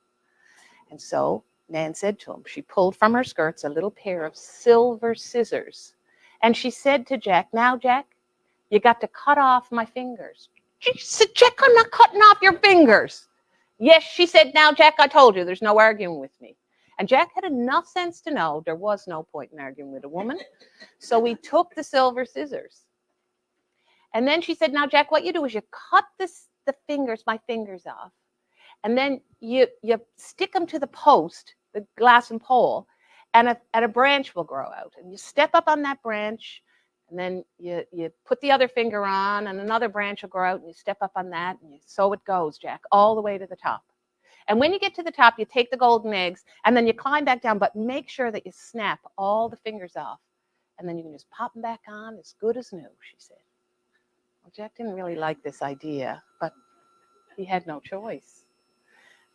And so Nan said to him, she pulled from her skirts a little pair of silver scissors. And she said to Jack, "Now, Jack, you got to cut off my fingers." She said, "Jack, I'm not cutting off your fingers." "Yes," she said, "now, Jack, I told you, there's no arguing with me." And Jack had enough sense to know there was no point in arguing with a woman. So he took the silver scissors. And then she said, "Now, Jack, what you do is you cut my fingers off. And then you stick them to the post, the glass and pole, and a branch will grow out. And you step up on that branch, and then you put the other finger on, and another branch will grow out, and you step up on that, and so it goes, Jack, all the way to the top. And when you get to the top, you take the golden eggs, and then you climb back down, but make sure that you snap all the fingers off. And then you can just pop them back on as good as new," she said. Well, Jack didn't really like this idea, but he had no choice.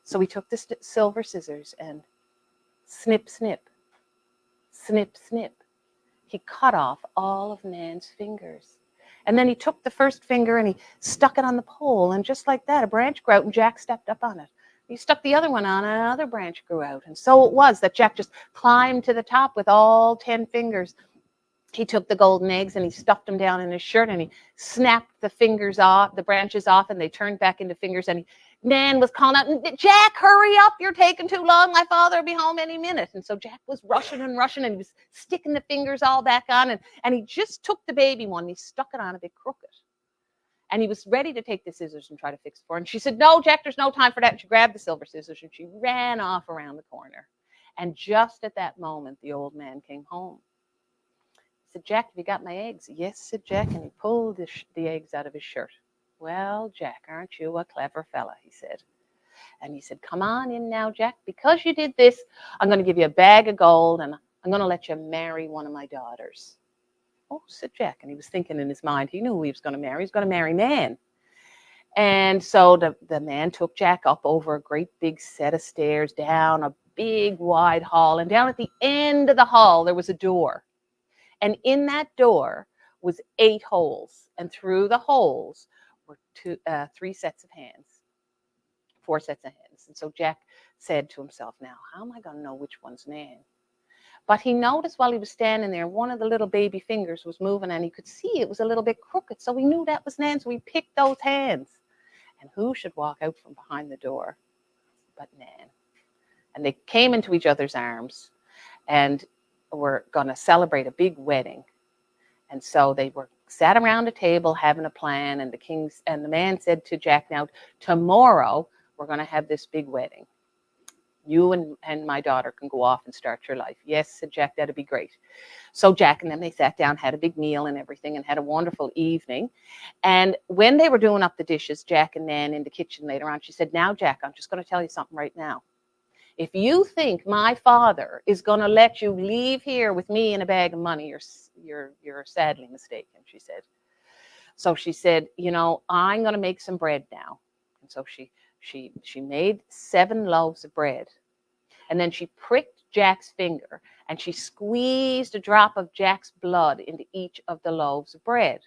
So he took the silver scissors and snip, snip, snip, snip. He cut off all of Nan's fingers. And then he took the first finger and he stuck it on the pole. And just like that, a branch grew out and Jack stepped up on it. He stuck the other one on and another branch grew out. And so it was that Jack just climbed to the top with all 10 fingers. He took the golden eggs and he stuffed them down in his shirt and he snapped the fingers off, the branches off, and they turned back into fingers. And Nan was calling out, "Jack, hurry up, you're taking too long. My father will be home any minute." And so Jack was rushing and rushing, and he was sticking the fingers all back on. And he just took the baby one and he stuck it on a bit crooked. And he was ready to take the scissors and try to fix it for her. And she said, "No, Jack, there's no time for that." And she grabbed the silver scissors and she ran off around the corner. And just at that moment, the old man came home. He said, "Jack, have you got my eggs?" "Yes," said Jack, and he pulled the eggs out of his shirt. "Well, Jack, aren't you a clever fella?" he said. And he said, "Come on in now, Jack. Because you did this, I'm going to give you a bag of gold, and I'm going to let you marry one of my daughters." "Oh," said Jack, and he was thinking in his mind, he knew who he was going to marry. He was going to marry Nan. And so the man took Jack up over a great big set of stairs, down a big wide hall, and down at the end of the hall, there was a door. And in that door was 8 holes. And through the holes were 3 sets of hands, 4 sets of hands. And so Jack said to himself, "Now, how am I going to know which one's Nan?" But he noticed while he was standing there, one of the little baby fingers was moving, and he could see it was a little bit crooked. So he knew that was Nan, so he picked those hands. And who should walk out from behind the door but Nan? And they came into each other's arms and were going to celebrate a big wedding. And so they were sat around a table having a plan, and the man said to Jack, "Now, tomorrow we're going to have this big wedding. You and my daughter can go off and start your life." "Yes," said Jack, "that'd be great." So Jack and them, they sat down, had a big meal and everything, and had a wonderful evening. And when they were doing up the dishes, Jack and Nan in the kitchen later on, she said, "Now, Jack, I'm just going to tell you something right now. If you think my father is going to let you leave here with me and a bag of money, you're sadly mistaken," she said. So she said, "I'm going to make some bread now." And so she made 7 loaves of bread. And then she pricked Jack's finger and she squeezed a drop of Jack's blood into each of the loaves of bread.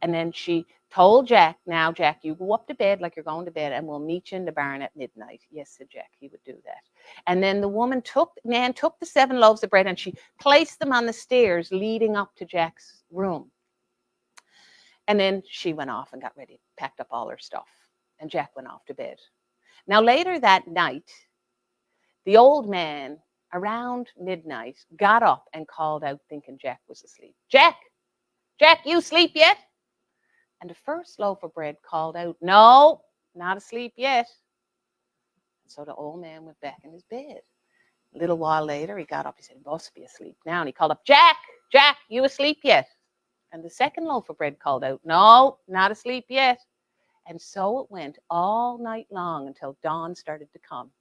And then she told Jack, "Now, Jack, you go up to bed like you're going to bed, and we'll meet you in the barn at midnight." "Yes," said Jack, he would do that. And then Nan took the 7 loaves of bread and she placed them on the stairs leading up to Jack's room. And then she went off and got ready, packed up all her stuff. And Jack went off to bed. Now, later that night, the old man, around midnight, got up and called out thinking Jack was asleep. Jack, you asleep yet?" And the first loaf of bread called out, "No, not asleep yet." So the old man went back in his bed. A little while later, he got up. He said, "He must be asleep now." And he called up, Jack, you asleep yet?" And the second loaf of bread called out, "No, not asleep yet." And so it went all night long until dawn started to come.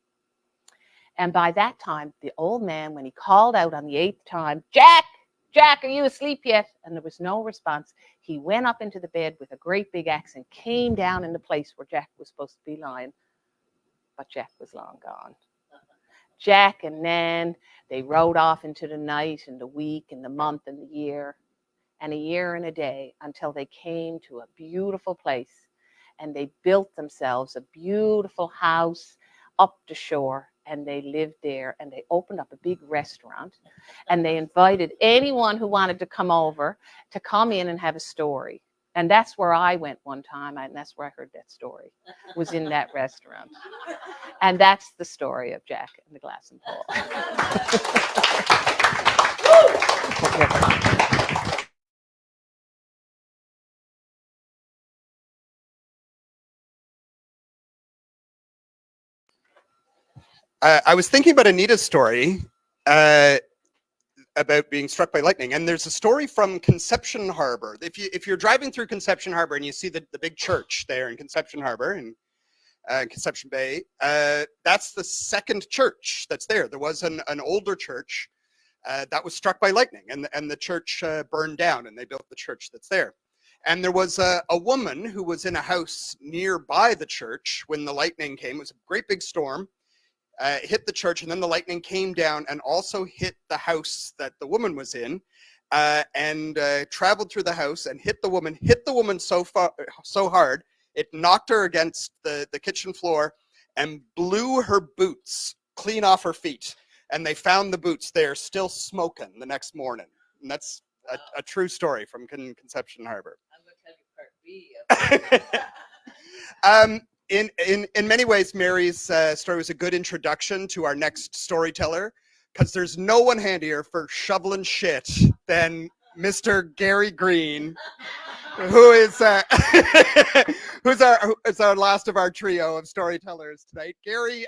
And by that time, the old man, when he called out on the 8th time, Jack, are you asleep yet?" and there was no response, he went up into the bed with a great big axe and came down in the place where Jack was supposed to be lying. But Jack was long gone. Jack and Nan, they rode off into the night and the week and the month and the year and a year and a day until they came to a beautiful place. And they built themselves a beautiful house up the shore, and they lived there, and they opened up a big restaurant, and they invited anyone who wanted to come over to come in and have a story. And that's where I went one time, and that's where I heard that story, was in that restaurant. And that's the story of Jack and the Glass and Pole. I was thinking about Anita's story about being struck by lightning, and there's a story from Conception Harbor. If you're driving through Conception Harbor and you see the big church there in Conception Harbor and Conception Bay, that's the second church that's there. There was an older church that was struck by lightning, and the church burned down, and they built the church that's there. And there was a woman who was in a house nearby the church when the lightning came. It was a great big storm. Hit the church, and then the lightning came down and also hit the house that the woman was in, and traveled through the house and hit the woman so hard it knocked her against the kitchen floor and blew her boots clean off her feet. And they found the boots there still smoking the next morning. And that's a true story from Conception Harbor. I'm going to tell you part B of In many ways, Mary's story was a good introduction to our next storyteller, because there's no one handier for shoveling shit than Mr. Gary Green, who is who's our last of our trio of storytellers tonight. Gary,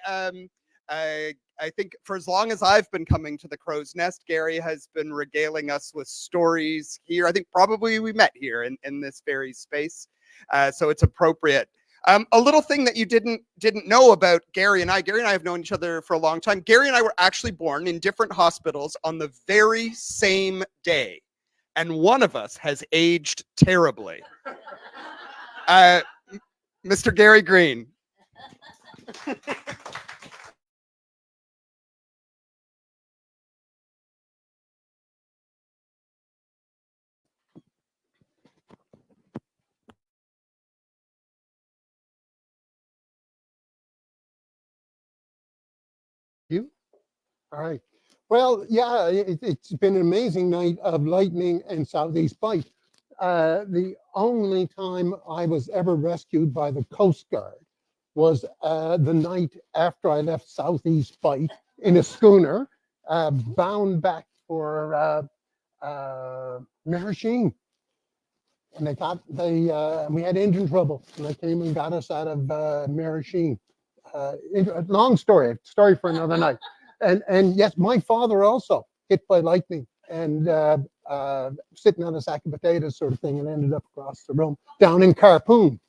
I think for as long as I've been coming to the Crow's Nest, Gary has been regaling us with stories here. I think probably we met here in this very space, so it's appropriate. A little thing that you didn't know about Gary and I. Gary and I have known each other for a long time. Gary and I were actually born in different hospitals on the very same day, and one of us has aged terribly. Mr. Gary Green. You? All right. Well, yeah, it's been an amazing night of lightning and southeast bite. The only time I was ever rescued by the Coast Guard was the night after I left southeast bite in a schooner, bound back for Marasheen. And we had engine trouble, and they came and got us out of Marasheen. Long story for another night. And yes, my father also hit by lightning and sitting on a sack of potatoes sort of thing, and ended up across the room down in Carpoon.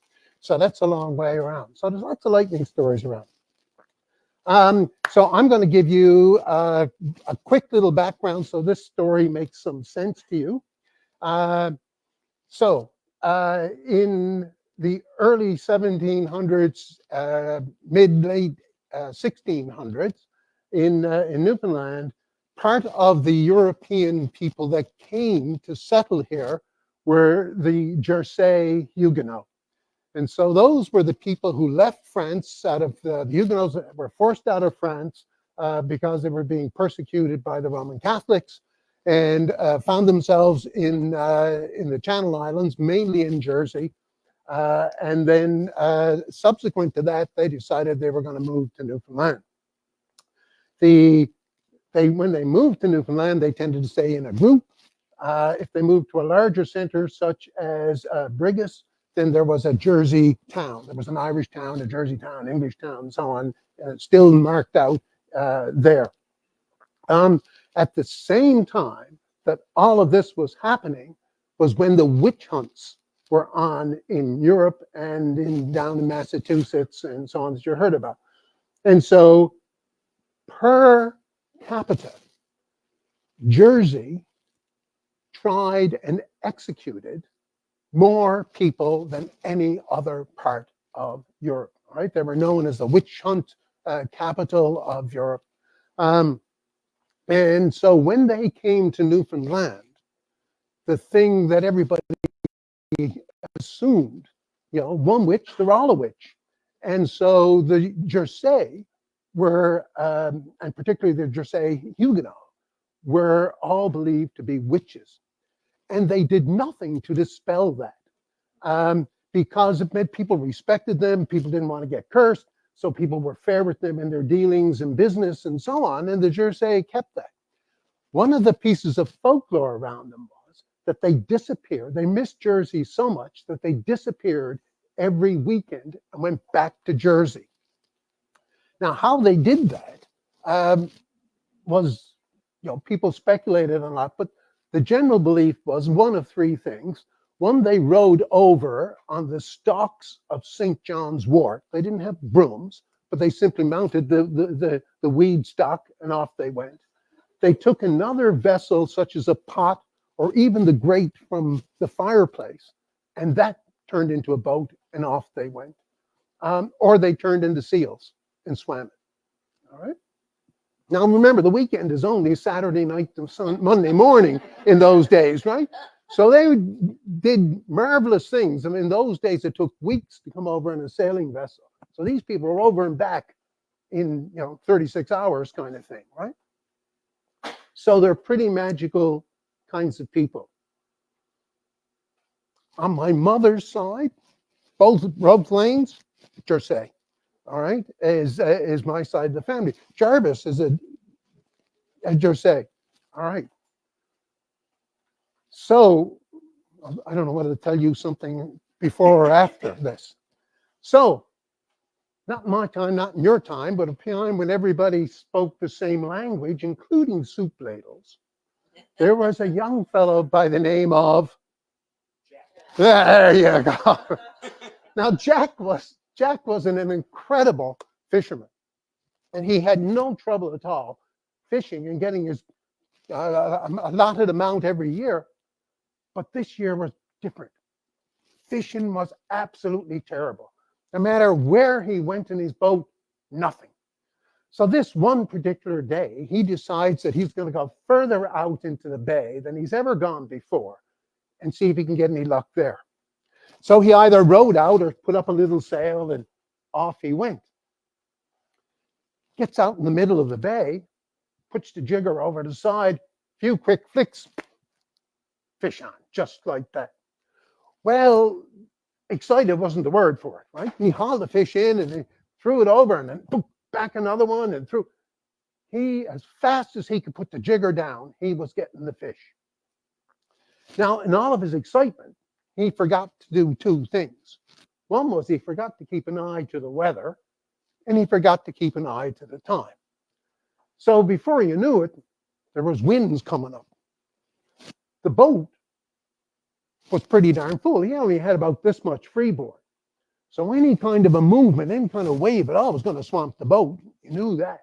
So that's a long way around. So there's lots of lightning stories around. So I'm going to give you a quick little background so this story makes some sense to you. In the early 1700s, mid-late 1600s, in Newfoundland, part of the European people that came to settle here were the Jersey Huguenots. And so those were the people who left France out of the Huguenots were forced out of France because they were being persecuted by the Roman Catholics, and found themselves in the Channel Islands, mainly in Jersey. And then subsequent to that, they decided they were going to move to Newfoundland. When they moved to Newfoundland, they tended to stay in a group. If they moved to a larger center, such as Brigus, then there was a Jersey town. There was an Irish town, a Jersey town, English town, and so on, still marked out there. At the same time that all of this was happening was when the witch hunts were on in Europe and down in Massachusetts and so on that you heard about. And so per capita, Jersey tried and executed more people than any other part of Europe, right? They were known as the witch hunt capital of Europe. And so when they came to Newfoundland, the thing that everybody assumed, one witch, they're all a witch. And so the Jersey were, and particularly the Jersey Huguenots, were all believed to be witches. And they did nothing to dispel that, because it meant people respected them, people didn't want to get cursed, so people were fair with them in their dealings and business and so on, and the Jersey kept that. One of the pieces of folklore around them was that they disappeared. They missed Jersey so much that they disappeared every weekend and went back to Jersey. Now, how they did that was, people speculated a lot, but the general belief was one of three things. One, they rode over on the stalks of St. John's wort. They didn't have brooms, but they simply mounted the weed stalk and off they went. They took another vessel, such as a pot or even the grate from the fireplace, and that turned into a boat and off they went. Or they turned into seals and swam it. All right. Now remember, the weekend is only Saturday night to Monday morning in those days, right? So they did marvelous things. I mean, in those days, it took weeks to come over in a sailing vessel. So these people were over and back in 36 hours kind of thing, right? So they're pretty magical kinds of people. On my mother's side, both Lanes, Jersey, all right, is my side of the family. Jarvis is a Jersey, all right. So I don't know whether to tell you something before or after this. So, not my time, not in your time, but a time when everybody spoke the same language, including soup ladles. There was a young fellow by the name of Jack. There you go. Now Jack was an incredible fisherman, and he had no trouble at all fishing and getting his allotted amount every year. But this year was different. Fishing was absolutely terrible. No matter where he went in his boat, nothing. So this one particular day, he decides that he's going to go further out into the bay than he's ever gone before and see if he can get any luck there. So he either rowed out or put up a little sail and off he went. Gets out in the middle of the bay, puts the jigger over the side, few quick flicks, fish on, just like that. Well, excited wasn't the word for it, right? He hauled the fish in and he threw it over and then boom, back another one and threw. He, as fast as he could put the jigger down, he was getting the fish. Now, in all of his excitement, he forgot to do two things. One was he forgot to keep an eye to the weather, and he forgot to keep an eye to the time. So before you knew it, there was winds coming up. The boat was pretty darn full. He only had about this much freeboard. So any kind of a movement, any kind of wave at all was going to swamp the boat. You knew that.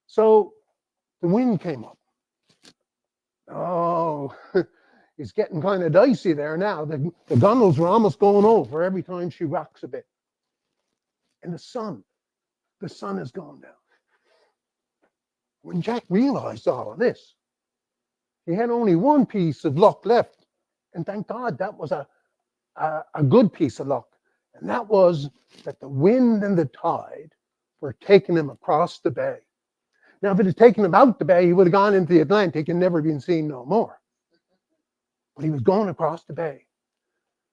So the wind came up. Oh, it's getting kind of dicey there now. The gunnels were almost going over every time she rocks a bit. And the sun has gone down. When Jack realized all of this, he had only one piece of luck left. And thank God that was a good piece of luck. And that was that the wind and the tide were taking him across the bay. Now, if it had taken him out the bay, he would have gone into the Atlantic and never been seen no more. But he was going across the bay.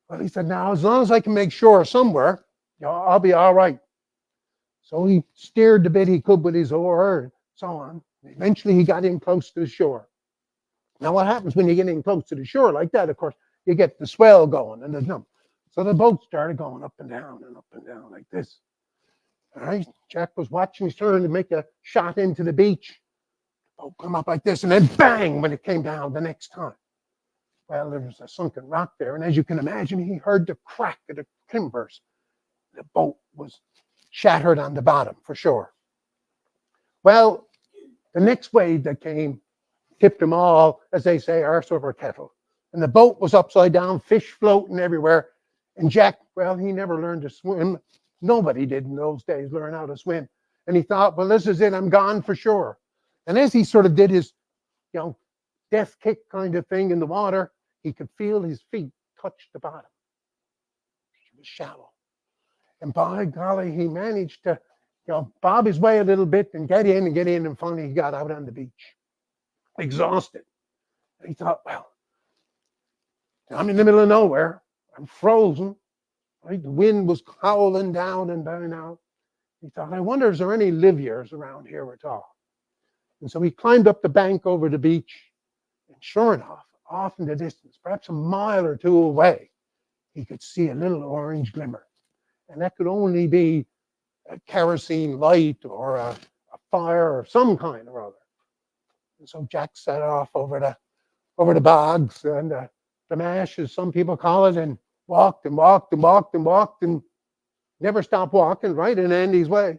Well, he said, now, as long as I can make shore somewhere, I'll be all right. So he steered the bit he could with his oar and so on. Eventually, he got in close to the shore. Now, what happens when you get in close to the shore like that? Of course, you get the swell going and the jump. So the boat started going up and down like this. All right, Jack was watching his turn to make a shot into the beach. The boat come up like this, and then bang when it came down the next time. Well, there was a sunken rock there, and as you can imagine, he heard the crack of the timbers. The boat was shattered on the bottom for sure. Well, the next wave that came tipped them all, as they say, arse over kettle. And the boat was upside down, fish floating everywhere. And Jack, well, he never learned to swim. Nobody did in those days learn how to swim. And he thought, well, this is it. I'm gone for sure. And as he sort of did his, death kick kind of thing in the water, he could feel his feet touch the bottom. It was shallow. And by golly, he managed to, bob his way a little bit and get in. And finally he got out on the beach, exhausted. And he thought, well, I'm in the middle of nowhere. I'm frozen. Right? The wind was howling down and down out. He thought, I wonder, is there any livyers around here at all? And so he climbed up the bank over the beach. And sure enough, off in the distance, perhaps a mile or two away, he could see a little orange glimmer. And that could only be a kerosene light or a fire of some kind or other. And so Jack set off over the bogs and the mash, as some people call it, and walked and walked and walked and walked and never stopped walking, right in Andy's way.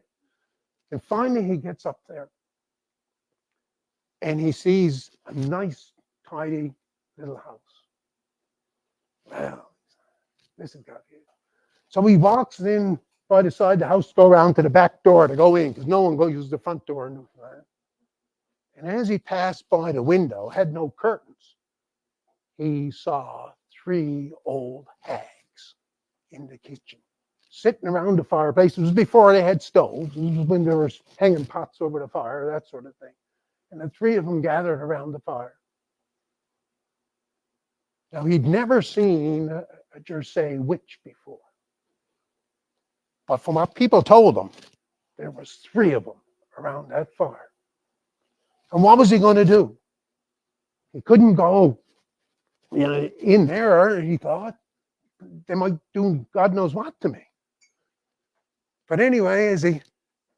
And finally he gets up there and he sees a nice, tidy little house. Well, this has got to be it. So he walks in by the side of the house, go around to the back door to go in, because no one goes use the front door in Newfoundland. And as he passed by the window, had no curtains, he saw 3 old hags in the kitchen, sitting around the fireplace. It was before they had stoves. It was when they were hanging pots over the fire, that sort of thing. And the 3 of them gathered around the fire. Now, he'd never seen a Jersey witch before. But from what people told him, there was 3 of them around that fire. And what was he going to do? He couldn't go in there, he thought. They might do God knows what to me. But anyway, as he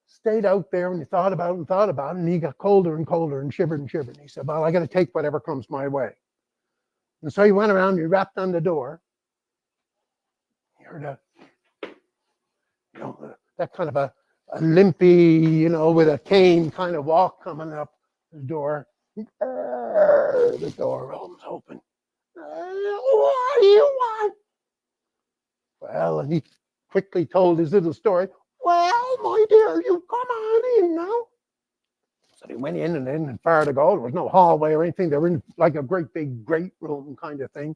stayed out there and he thought about it, and he got colder and colder and shivered and shivered. And he said, well, I got to take whatever comes my way. And so he went around and he rapped on the door. He heard that kind of a limpy, with a cane kind of walk coming up the door. The door rolls open. What do you want? Well, and he quickly told his little story. Well, my dear, you come on in now. So they went in and then and far to go. There was no hallway or anything. They were in like a great big great room kind of thing.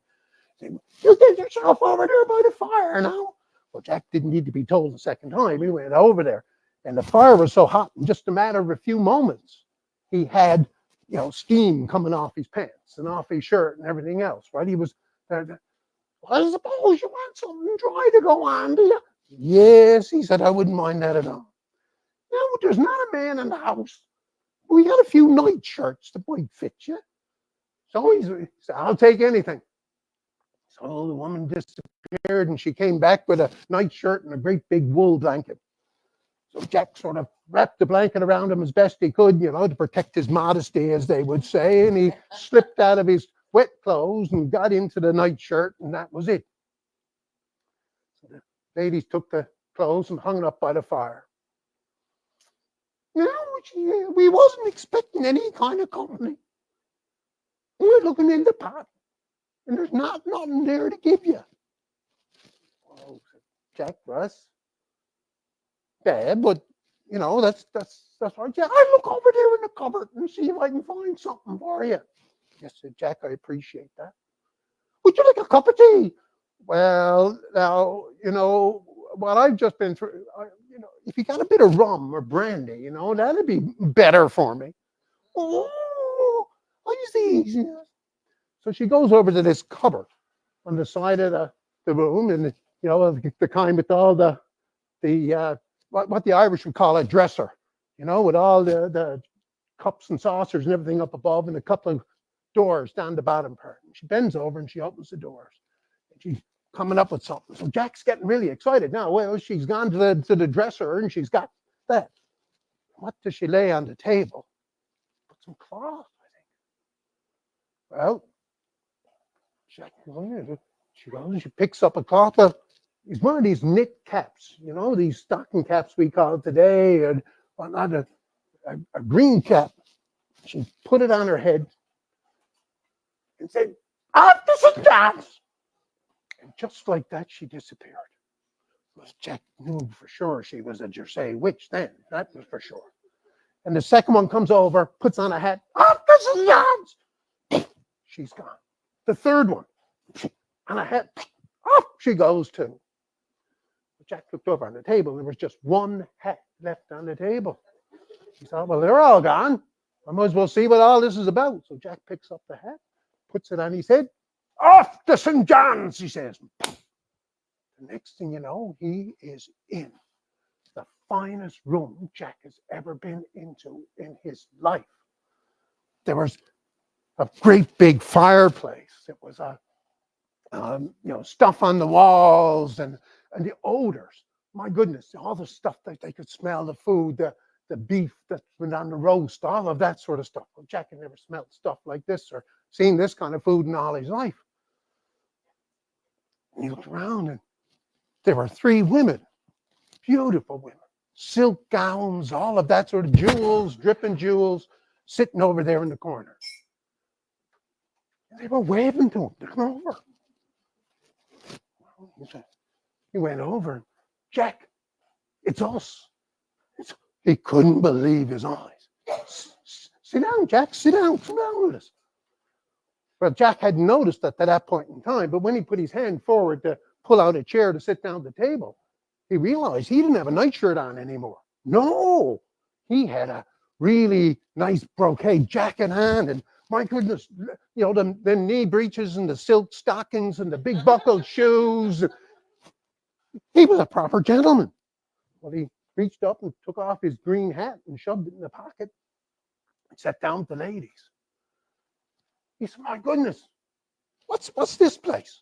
Said, you get yourself over there by the fire now. Well, Jack didn't need to be told a second time. He went over there. And the fire was so hot, in just a matter of a few moments, he had, steam coming off his pants and off his shirt and everything else, right? He was, well, I suppose you want something dry to go on, do you? Yes, he said, I wouldn't mind that at all. Now, there's not a man in the house. We got a few night shirts that might fit you. So he said, I'll take anything. So the woman disappeared and she came back with a night shirt and a great big wool blanket. So Jack sort of wrapped the blanket around him as best he could, to protect his modesty, as they would say. And he slipped out of his wet clothes and got into the night shirt, and that was it. So the ladies took the clothes and hung it up by the fire. Now, we wasn't expecting any kind of company. We're looking in the pot, and there's nothing there to give you. Oh, Jack Russ. Yeah, but that's right. Yeah, I look over there in the cupboard and see if I can find something for you. Yes, said Jack, I appreciate that. Would you like a cup of tea? Well, now, what I've just been through, if you got a bit of rum or brandy, that'd be better for me. Oh, I see. So she goes over to this cupboard on the side of the room, and the kind with all the what the Irish would call a dresser, with all the cups and saucers and everything up above, and a couple of doors down the bottom part. And she bends over and she opens the doors. And she's coming up with something. So Jack's getting really excited now. Well, she's gone to the dresser and she's got that. What does she lay on the table? Put some cloth, I think. Well, Jack, she goes and she picks up a cloth. It's one of these knit caps, these stocking caps we call it today, and not a green cap. She put it on her head and said, "After some dance." And just like that, she disappeared. Well, Jack knew for sure she was a Jersey witch then. That was for sure. And the second one comes over, puts on a hat. Oh, this is Jan's. She's gone. The third one, on a hat. Off she goes too. Jack looked over on the table. There was just one hat left on the table. He thought, well, they're all gone. I might as well see what all this is about. So Jack picks up the hat, puts it on his head. Off to St. John's, he says. The next thing you know, he is in the finest room Jack has ever been into in his life. There was a great big fireplace. It was stuff on the walls and the odors. My goodness, all the stuff that they could smell, the food, the beef that's been on the roast, all of that sort of stuff. Well, Jack had never smelled stuff like this or seen this kind of food in all his life. And he looked around and there were 3 women, beautiful women, silk gowns, all of that sort of jewels, dripping jewels, sitting over there in the corner. And they were waving to him to come over. He went over. Jack, it's us. He couldn't believe his eyes. Sit down, Jack. Sit down. Come down with us. Well, Jack hadn't noticed that at that point in time, but when he put his hand forward to pull out a chair to sit down at the table, he realized he didn't have a nightshirt on anymore. No, he had a really nice brocade jacket on, and my goodness, the knee breeches and the silk stockings and the big buckled shoes. He was a proper gentleman. Well, he reached up and took off his green hat and shoved it in the pocket and sat down with the ladies. He said, my goodness, what's this place?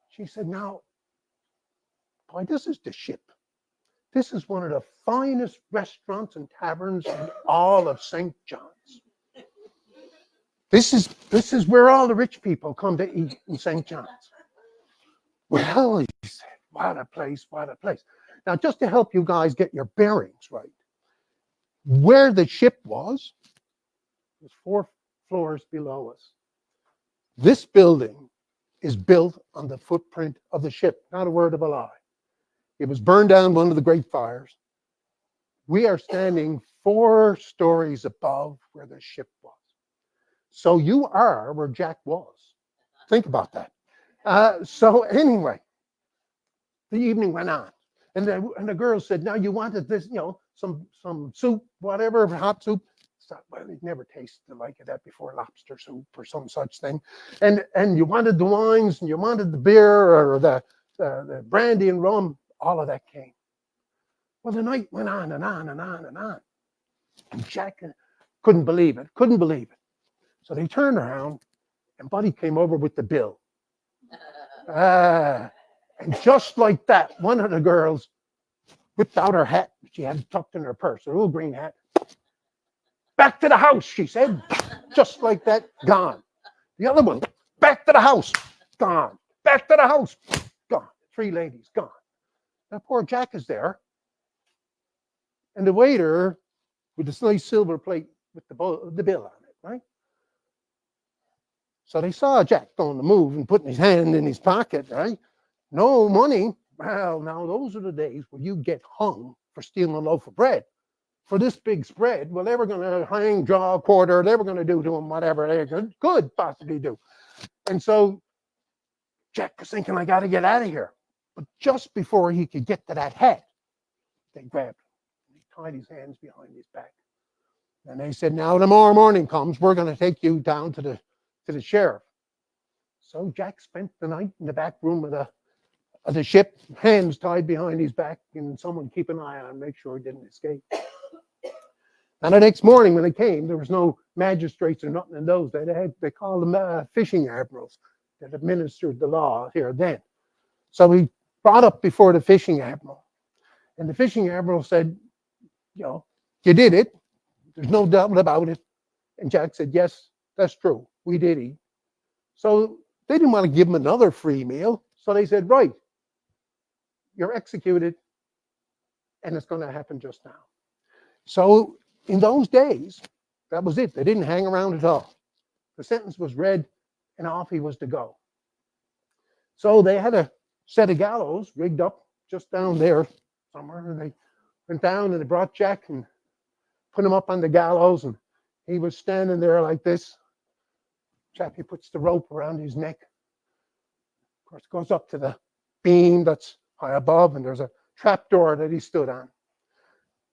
She said, now, boy, this is the Ship. This is one of the finest restaurants and taverns in all of St. John's. This is where all the rich people come to eat in St. John's. Well, he said, what a place, what a place. Now, just to help you guys get your bearings right, where the Ship was 4 floors below us. This building is built on the footprint of the Ship, not a word of a lie. It was burned down one of the great fires. We are standing 4 stories above where the Ship was. So you are where Jack was. Think about that. So anyway, the evening went on. And the girl said, now you wanted this, some soup, whatever, hot soup. So, well, he'd never tasted the like of that before, lobster soup or some such thing. And you wanted the wines and you wanted the beer or the brandy and rum. All of that came. Well, the night went on and on and on and on. And Jack couldn't believe it. So they turned around and Buddy came over with the bill. And just like that, one of the girls whipped out her hat. She had it tucked in her purse, her little green hat. Back to the house, she said. Just like that, gone. The other one, back to the house, gone. Back to the house, gone. 3 ladies, gone. Now poor Jack is there. And the waiter with this nice silver plate with the bill on it, right? So they saw Jack on the move and putting his hand in his pocket, right? No money. Well, now those are the days when you get hung for stealing a loaf of bread. For this big spread, well, they were going to hang, draw a quarter. They were going to do to him whatever they could possibly do. And so Jack was thinking, I got to get out of here. But just before he could get to that hat, they grabbed him. He tied his hands behind his back. And they said, now tomorrow morning comes, we're going to take you down to the sheriff. So Jack spent the night in the back room of the Ship, hands tied behind his back, and someone keep an eye on him, make sure he didn't escape. And the next morning when they came, there was no magistrates or nothing in those days. They called them fishing admirals that administered the law here then. So he brought up before the fishing admiral. And the fishing admiral said, you did it. There's no doubt about it. And Jack said, yes, that's true. We did eat. So they didn't want to give him another free meal. So they said, right, you're executed. And it's going to happen just now. So in those days, that was it. They didn't hang around at all. The sentence was read and off he was to go. So they had a set of gallows rigged up just down there somewhere. And they went down and they brought Jack and put him up on the gallows. And he was standing there like this. Chappie puts the rope around his neck. Of course, goes up to the beam that's high above, and there's a trap door that he stood on.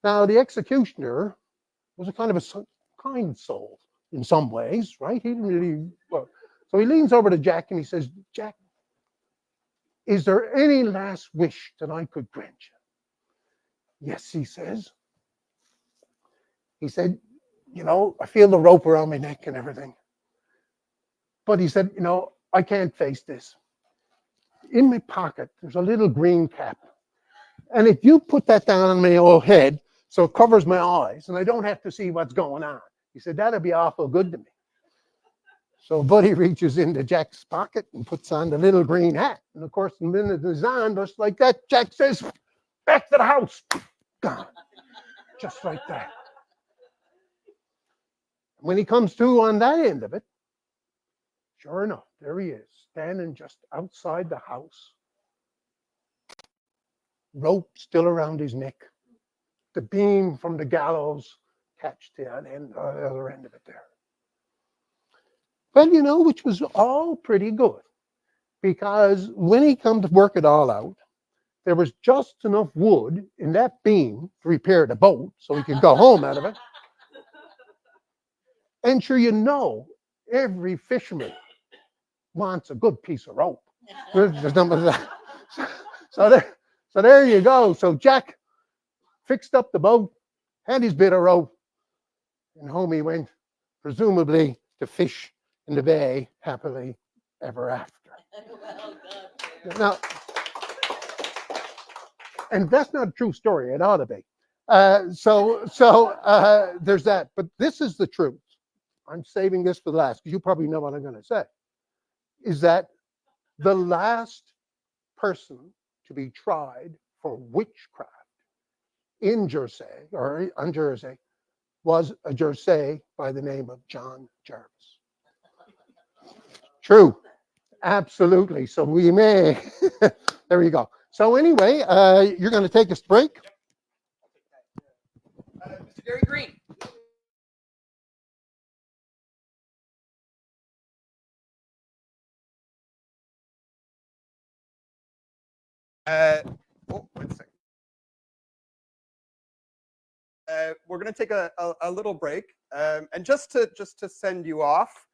Now, the executioner was a kind of a kind soul in some ways, right? He didn't really. Well, so he leans over to Jack and he says, Jack, is there any last wish that I could grant you? Yes, he says. He said, you know, I feel the rope around my neck and everything. But he said, you know, I can't face this. In my pocket, there's a little green cap. And if you put that down on my old head, so it covers my eyes, and I don't have to see what's going on. He said, that'd be awful good to me. So Buddy reaches into Jack's pocket and puts on the little green hat. And of course, the minute it's on, just like that, Jack says, back to the house. Gone. Just like that. When he comes to on that end of it, sure enough, there he is, standing just outside the house. Rope still around his neck. The beam from the gallows attached to the other end of it there. Well, you know, which was all pretty good. Because when he come to work it all out, there was just enough wood in that beam to repair the boat so he could go home out of it. And sure, you know, every fisherman wants a good piece of rope. There's none of that. So there you go. So Jack fixed up the boat, had his bit of rope, and home he went, presumably to fish in the bay happily ever after. Now, and that's not a true story. It ought to be. So there's that. But this is the truth. I'm saving this for the last, because you probably know what I'm going to say. Is that the last person to be tried for witchcraft in Jersey or on Jersey was a Jersey by the name of John Jarvis. True. Absolutely. So we may. There you go. So anyway, you're going to take us break. Mr. Gary Green. One second. We're going to take a little break, and just to send you off.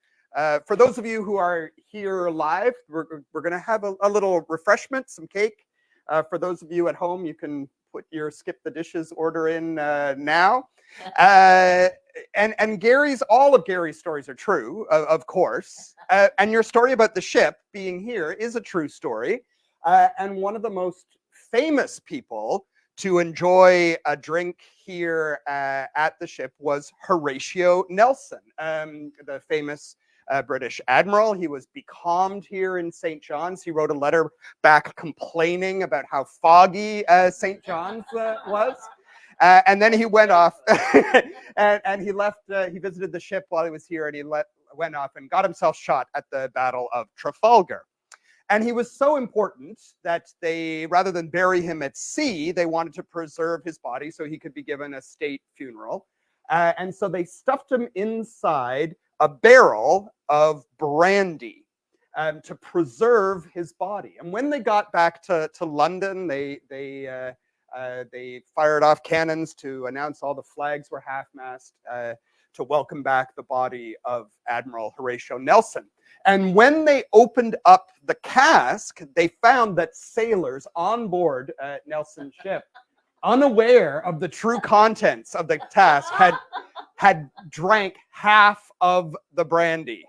For those of you who are here live, we're going to have a little refreshment, some cake. For those of you at home, you can put your skip the dishes order in now. And all of Gary's stories are true, of course. And your story about the ship being here is a true story. And one of the most famous people to enjoy a drink here at the ship was Horatio Nelson, the famous British admiral. He was becalmed here in St. John's. He wrote a letter back complaining about how foggy St. John's was. And then he went off and he left. He visited the ship while he was here, and he went off and got himself shot at the Battle of Trafalgar. And he was so important that they, rather than bury him at sea, they wanted to preserve his body so he could be given a state funeral. And so they stuffed him inside a barrel of brandy to preserve his body. And when they got back to London, they fired off cannons to announce all the flags were half-mast to welcome back the body of Admiral Horatio Nelson. And when they opened up the cask, they found that sailors on board Nelson's ship, unaware of the true contents of the cask, had drank half of the brandy.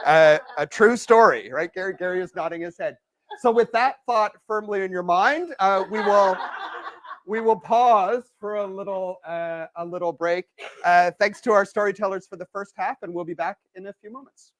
A true story, right? Gary is nodding his head. So with that thought firmly in your mind, we will pause for a little break. Thanks to our storytellers for the first half, and we'll be back in a few moments.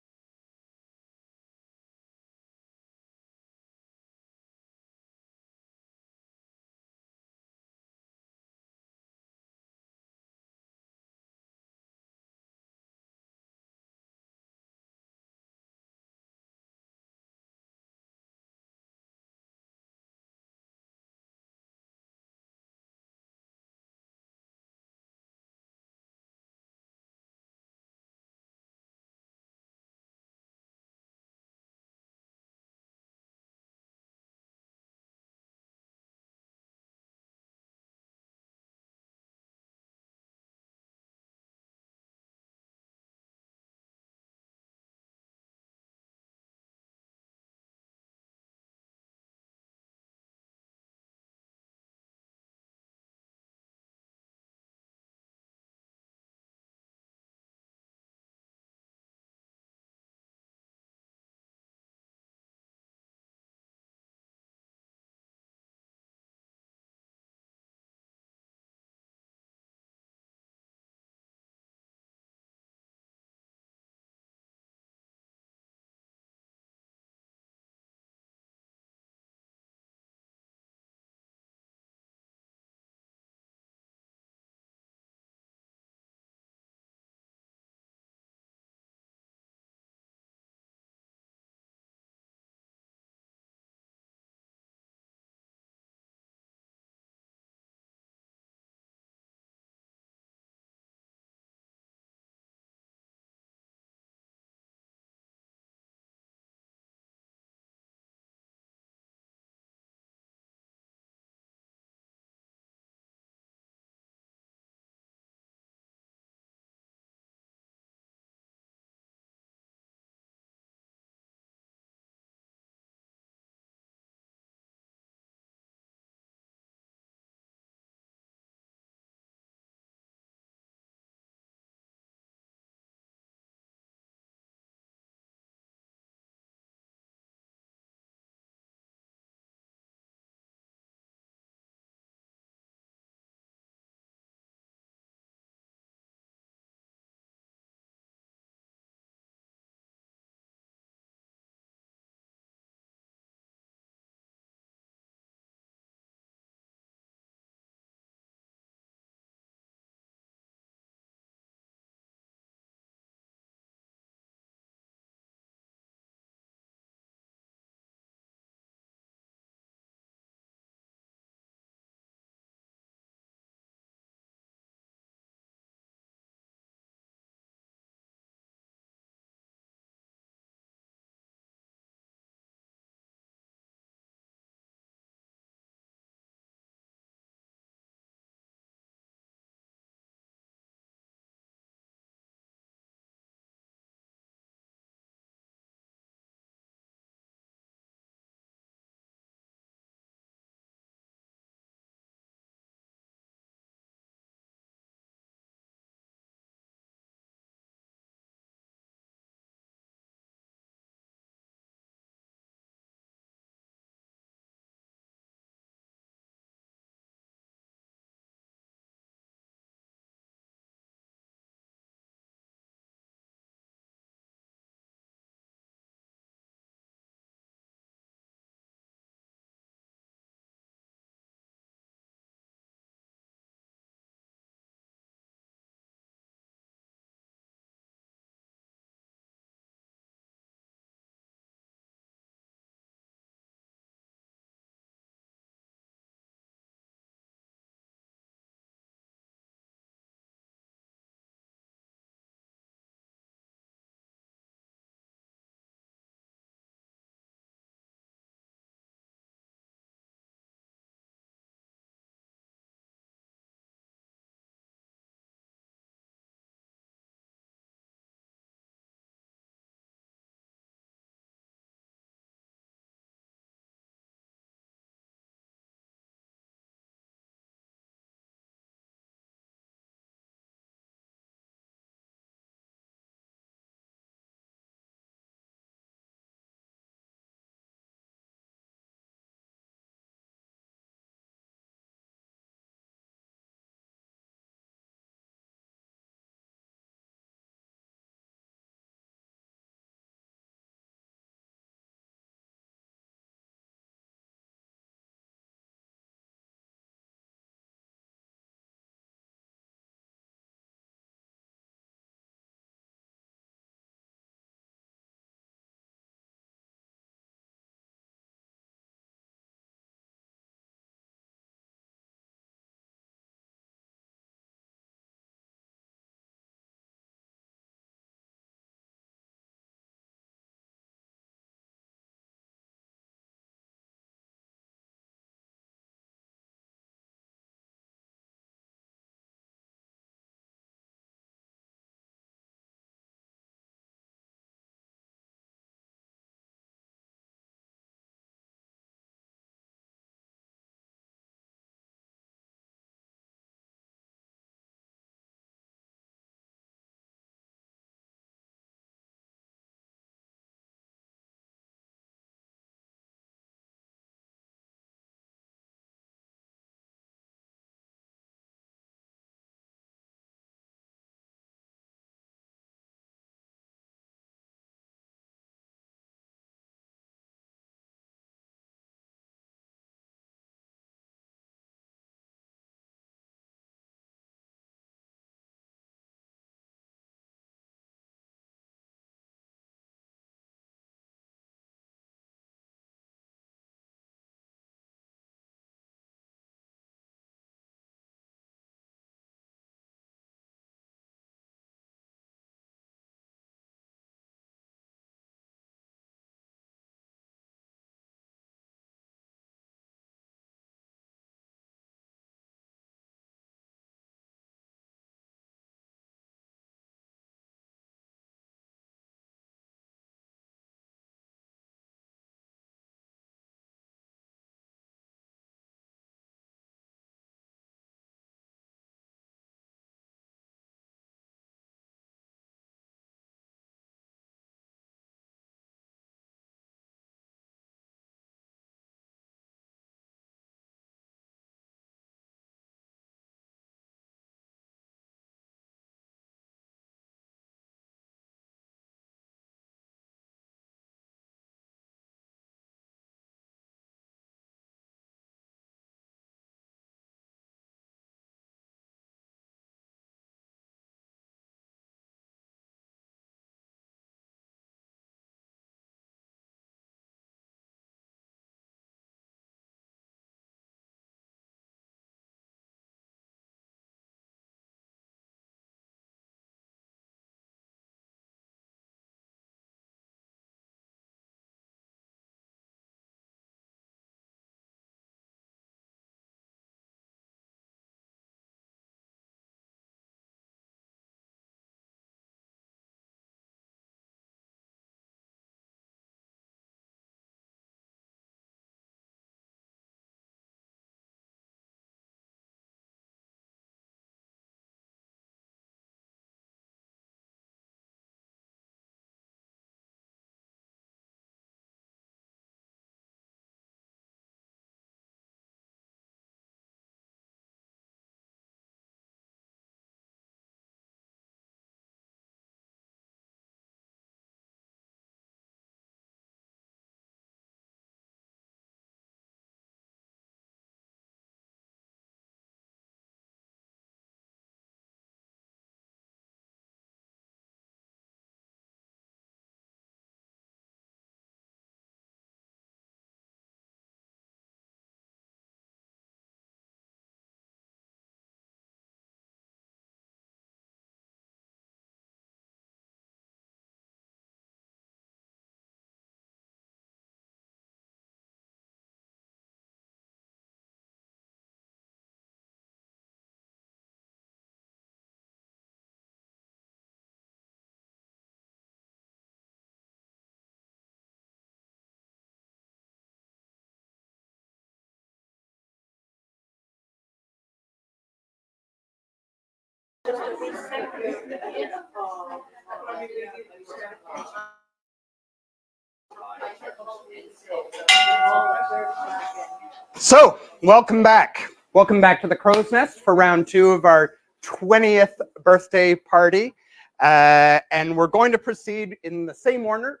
So, welcome back. Welcome back to the Crow's Nest for round 2 of our 20th birthday party. And we're going to proceed in the same order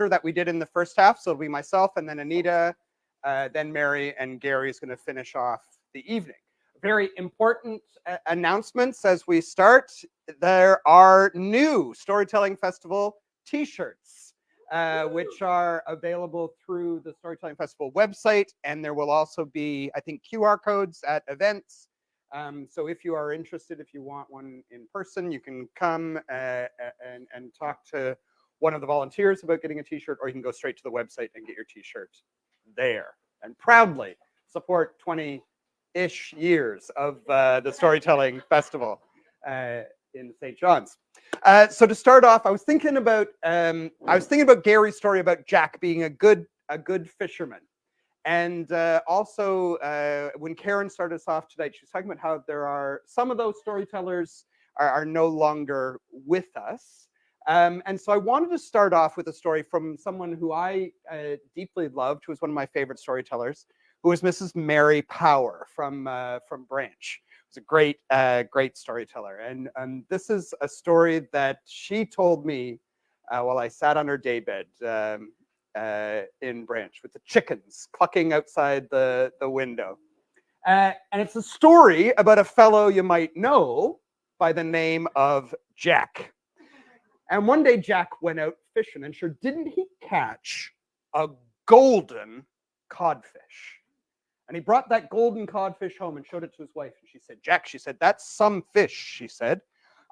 that we did in the first half. So it'll be myself and then Anita, then Mary, and Gary is going to finish off the evening. Very important announcements as we start. There are new Storytelling Festival t-shirts, which are available through the Storytelling Festival website. And there will also be, I think, QR codes at events. So if you are interested, if you want one in person, you can come and talk to one of the volunteers about getting a t-shirt, or you can go straight to the website and get your t-shirt there. And proudly support 20-ish years of the Storytelling Festival in St. John's. So to start off, I was thinking about Gary's story about Jack being a good fisherman. And also, when Karen started us off tonight, she was talking about how there are some of those storytellers are no longer with us. And so I wanted to start off with a story from someone who I deeply loved, who was one of my favorite storytellers, who was Mrs. Mary Power from Branch. It was a great storyteller. And this is a story that she told me while I sat on her daybed in Branch with the chickens clucking outside the window. And it's a story about a fellow you might know by the name of Jack. And one day Jack went out fishing, and sure didn't he catch a golden codfish. And he brought that golden codfish home and showed it to his wife. And she said, Jack, she said, that's some fish, she said.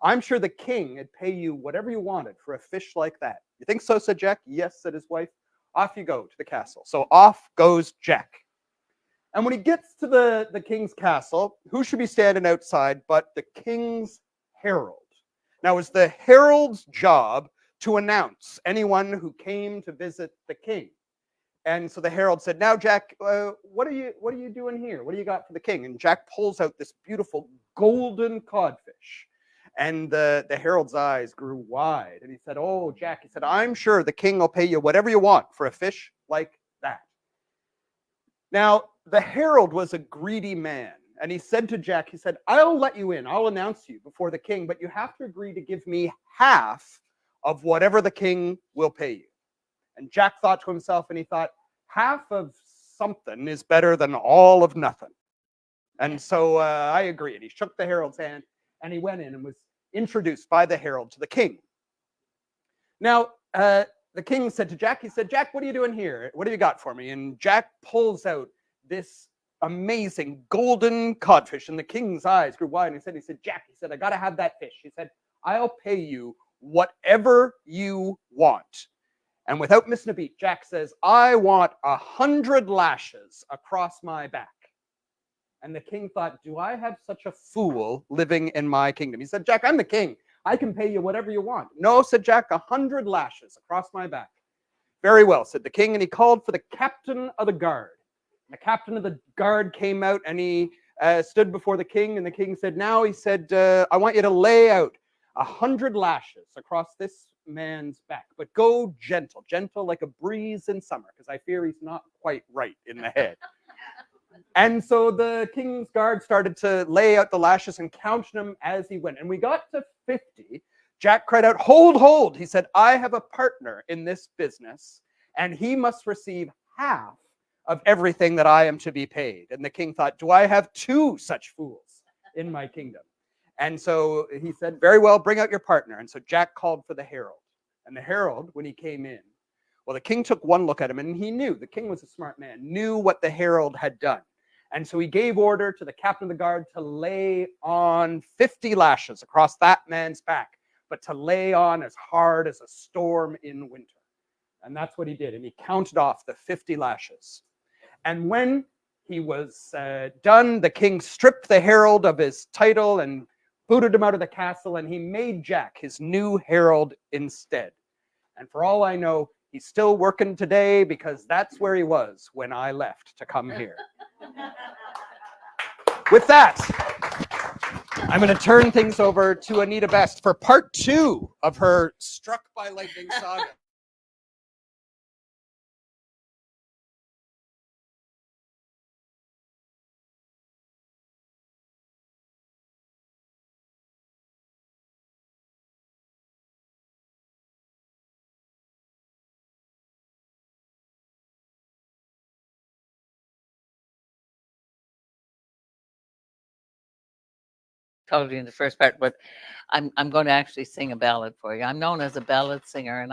I'm sure the king would pay you whatever you wanted for a fish like that. You think so, said Jack. Yes, said his wife. Off you go to the castle. So off goes Jack. And when he gets to the king's castle, who should be standing outside but the king's herald? Now, it was the herald's job to announce anyone who came to visit the king. And so the herald said, now, Jack, what are you doing here? What do you got for the king? And Jack pulls out this beautiful golden codfish. And the herald's eyes grew wide. And he said, oh, Jack, he said, I'm sure the king will pay you whatever you want for a fish like that. Now, the herald was a greedy man. And he said to Jack, he said, I'll let you in. I'll announce you before the king, but you have to agree to give me half of whatever the king will pay you. And Jack thought to himself, and he thought, half of something is better than all of nothing. And so I agree. And he shook the herald's hand, and he went in and was introduced by the herald to the king. Now, the king said to Jack, he said, Jack, what are you doing here? What have you got for me? And Jack pulls out this amazing golden codfish, and the king's eyes grew wide. And he said, Jack, he said, I got to have that fish. He said, I'll pay you whatever you want. And without missing a beat, Jack says, I want 100 lashes across my back. And the king thought, do I have such a fool living in my kingdom? He said, Jack, I'm the king. I can pay you whatever you want. No, said Jack, 100 lashes across my back. Very well, said the king, and he called for the captain of the guard. And the captain of the guard came out, and he stood before the king, and the king said, now, he said, I want you to lay out 100 lashes across this man's back, but go gentle like a breeze in summer, because I fear he's not quite right in the head. And so the king's guard started to lay out the lashes and count them as he went. And we got to 50. Jack cried out, hold. He said, I have a partner in this business, and he must receive half of everything that I am to be paid. And the king thought, do I have 2 such fools in my kingdom? And so he said, very well, bring out your partner. And so Jack called for the herald. And the herald, when he came in, well, the king took one look at him, and he knew, the king was a smart man, knew what the herald had done. And so he gave order to the captain of the guard to lay on 50 lashes across that man's back, but to lay on as hard as a storm in winter. And that's what he did. And he counted off the 50 lashes. And when he was done, the king stripped the herald of his title and booted him out of the castle, and he made Jack his new herald instead. And for all I know, he's still working today, because that's where he was when I left to come here. With that, I'm going to turn things over to Anita Best for part 2 of her Struck by Lightning saga. Told you in the first part, but I'm going to actually sing a ballad for you. I'm known as a ballad singer, and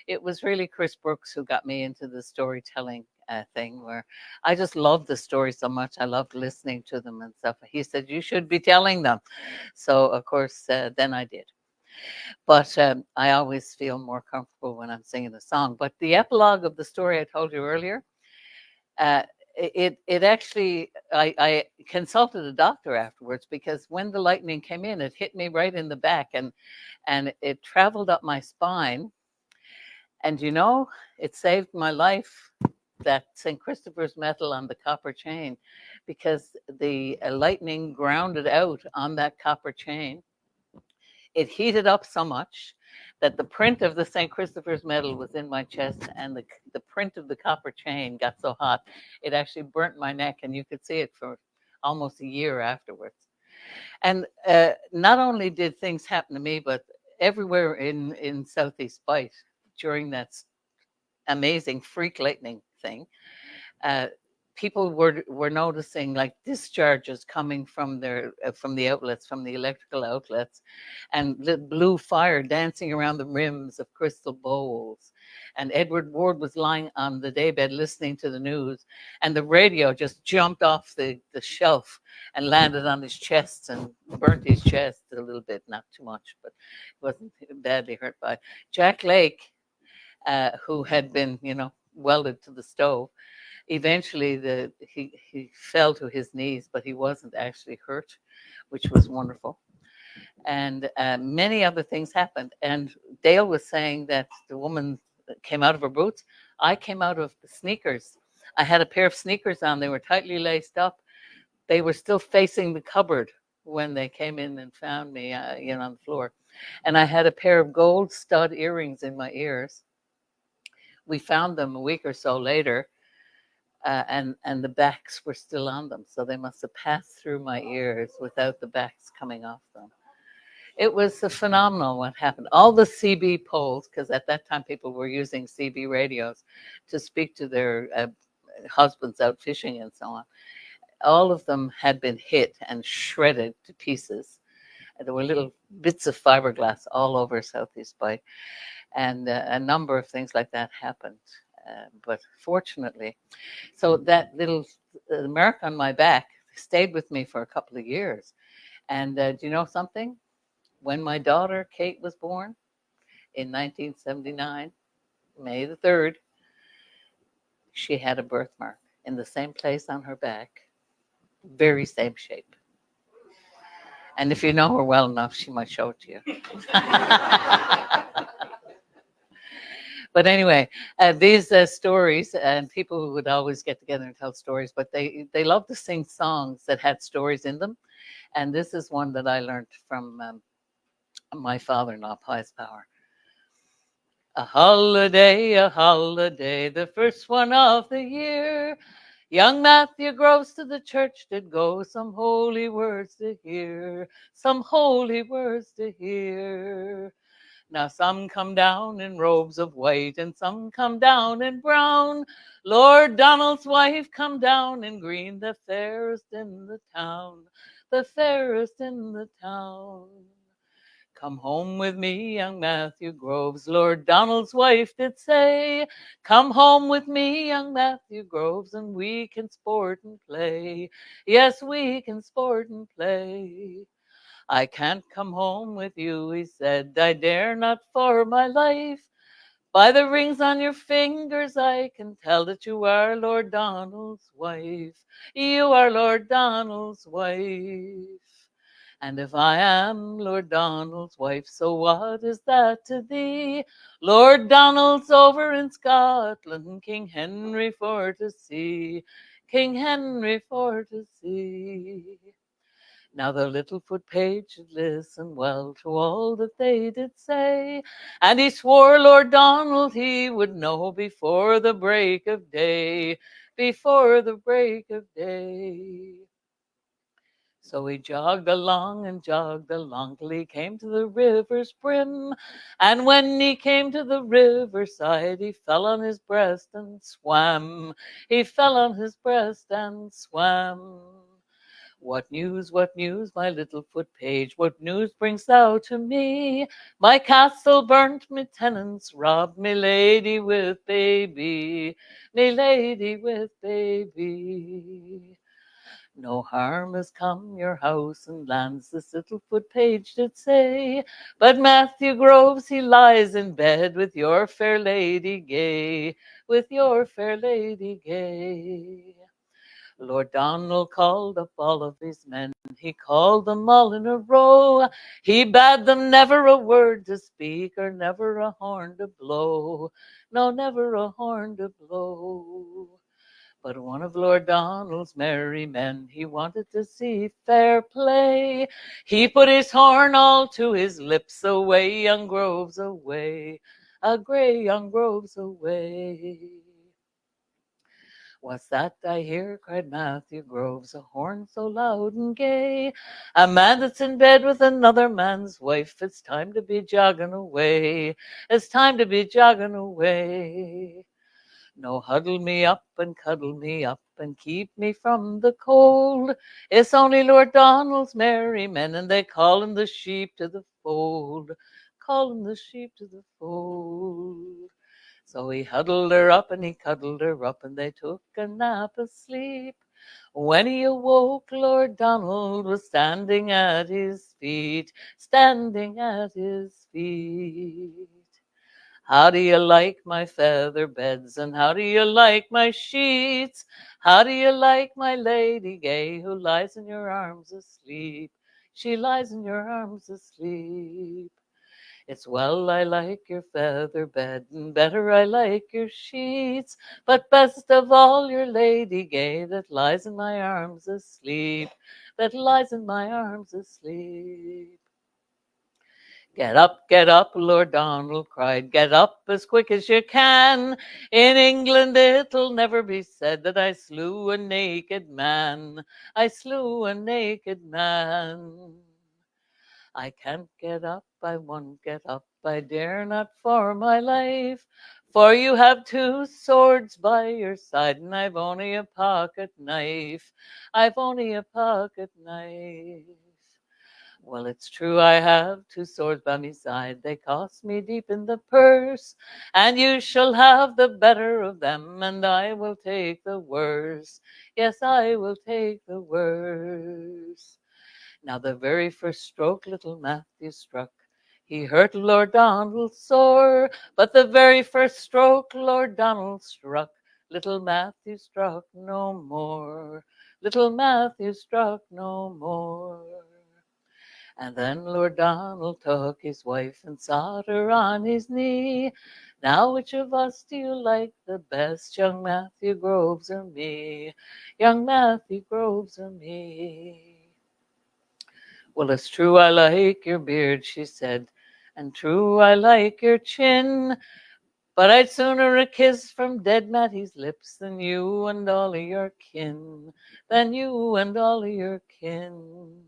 it was really Chris Brooks who got me into the storytelling thing, where I just loved the story so much. I loved listening to them and stuff. He said you should be telling them, so of course then I did. But I always feel more comfortable when I'm singing a song. But the epilogue of the story I told you earlier. Uh, it actually, I consulted a doctor afterwards, because when the lightning came in, it hit me right in the back, and it traveled up my spine, and it saved my life, that St. Christopher's medal on the copper chain, because the lightning grounded out on that copper chain. It heated up so much that the print of the St. Christopher's medal was in my chest, and the print of the copper chain got so hot, it actually burnt my neck, and you could see it for almost a year afterwards. And not only did things happen to me, but everywhere in Southeast Bight during that amazing freak lightning thing, uh, people were noticing like discharges coming from the outlets, from the electrical outlets, and blue fire dancing around the rims of crystal bowls. And Edward Ward was lying on the daybed listening to the news, and the radio just jumped off the shelf and landed on his chest and burnt his chest a little bit, not too much, but wasn't badly hurt by it. Jack Lake, who had been welded to the stove, eventually he fell to his knees, but he wasn't actually hurt, which was wonderful. And many other things happened. And Dale was saying that the woman came out of her boots. I came out of the sneakers. I had a pair of sneakers on. They were tightly laced up. They were still facing the cupboard when they came in and found me, on the floor. And I had a pair of gold stud earrings in my ears. We found them a week or so later. And the backs were still on them, so they must have passed through my ears without the backs coming off them. It was phenomenal what happened. All the CB poles, because at that time people were using CB radios to speak to their husbands out fishing and so on, all of them had been hit and shredded to pieces. There were little bits of fiberglass all over Southeast Bight, and a number of things like that happened. But fortunately, so that little mark on my back stayed with me for a couple of years. And do you know something? When my daughter Kate was born in 1979, May the 3rd, she had a birthmark in the same place on her back, very same shape. And if you know her well enough, she might show it to you. But anyway, these stories, and people would always get together and tell stories, but they love to sing songs that had stories in them. And this is one that I learned from my father-in-law, Pius Power. A holiday, the first one of the year. Young Matthew Groves to the church did go, some holy words to hear, some holy words to hear. Now some come down in robes of white, and some come down in brown. Lord Donald's wife come down in green, the fairest in the town, the fairest in the town. Come home with me, young Matthew Groves, Lord Donald's wife did say. Come home with me, young Matthew Groves, and we can sport and play. Yes, we can sport and play. I can't come home with you, he said, I dare not for my life. By the rings on your fingers I can tell that you are Lord Donald's wife. You are Lord Donald's wife. And if I am Lord Donald's wife, so what is that to thee? Lord Donald's over in Scotland, King Henry for to see, King Henry for to see. Now the little foot page did listen well to all that they did say, and he swore Lord Donald he would know before the break of day, before the break of day. So he jogged along and jogged along till he came to the river's brim. And when he came to the riverside, he fell on his breast and swam. He fell on his breast and swam. What news, my little foot page? What news brings thou to me? My castle burnt, me tenants robbed, me lady with baby, me lady with baby. No harm has come your house and lands, this little foot page did say. But Matthew Groves, he lies in bed with your fair lady gay, with your fair lady gay. Lord Donald called up all of his men, he called them all in a row. He bade them never a word to speak or never a horn to blow. No, never a horn to blow. But one of Lord Donald's merry men, he wanted to see fair play. He put his horn all to his lips, away young Groves away, a grey young Groves away. What's that I hear? Cried Matthew Groves, a horn so loud and gay. A man that's in bed with another man's wife, it's time to be jogging away, it's time to be jogging away. No, huddle me up and cuddle me up and keep me from the cold. It's only Lord Donald's merry men, and they callin' the sheep to the fold, callin' the sheep to the fold. So he huddled her up and he cuddled her up, and they took a nap asleep. When he awoke, Lord Donald was standing at his feet, standing at his feet. How do you like my feather beds, and how do you like my sheets? How do you like my lady gay, who lies in your arms asleep? She lies in your arms asleep. It's well I like your feather bed, and better I like your sheets, but best of all your lady gay, that lies in my arms asleep, that lies in my arms asleep. Get up, Lord Donald cried, get up as quick as you can. In England it'll never be said that I slew a naked man. I slew a naked man. I can't get up, I won't get up, I dare not for my life. For you have two swords by your side, and I've only a pocket knife. I've only a pocket knife. Well, it's true I have two swords by my side, they cost me deep in the purse, and you shall have the better of them, and I will take the worse. Yes, I will take the worse. Now the very first stroke little Matthew struck, he hurt Lord Donald sore, but the very first stroke Lord Donald struck, little Matthew struck no more. Little Matthew struck no more. And then Lord Donald took his wife and sat her on his knee. Now which of us do you like the best, young Matthew Groves or me? Young Matthew Groves or me? Well, it's true I like your beard, she said, and true I like your chin, but I'd sooner a kiss from dead Matty's lips than you and all of your kin, than you and all of your kin.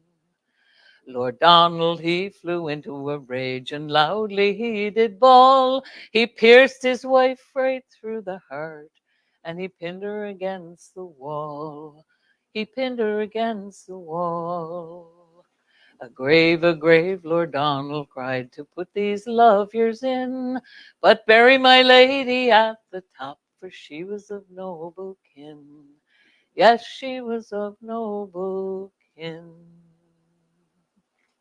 Lord Donald, he flew into a rage, and loudly he did bawl. He pierced his wife right through the heart, and he pinned her against the wall. He pinned her against the wall. A grave, Lord Donald cried, to put these love years in, but bury my lady at the top, for she was of noble kin. Yes, she was of noble kin.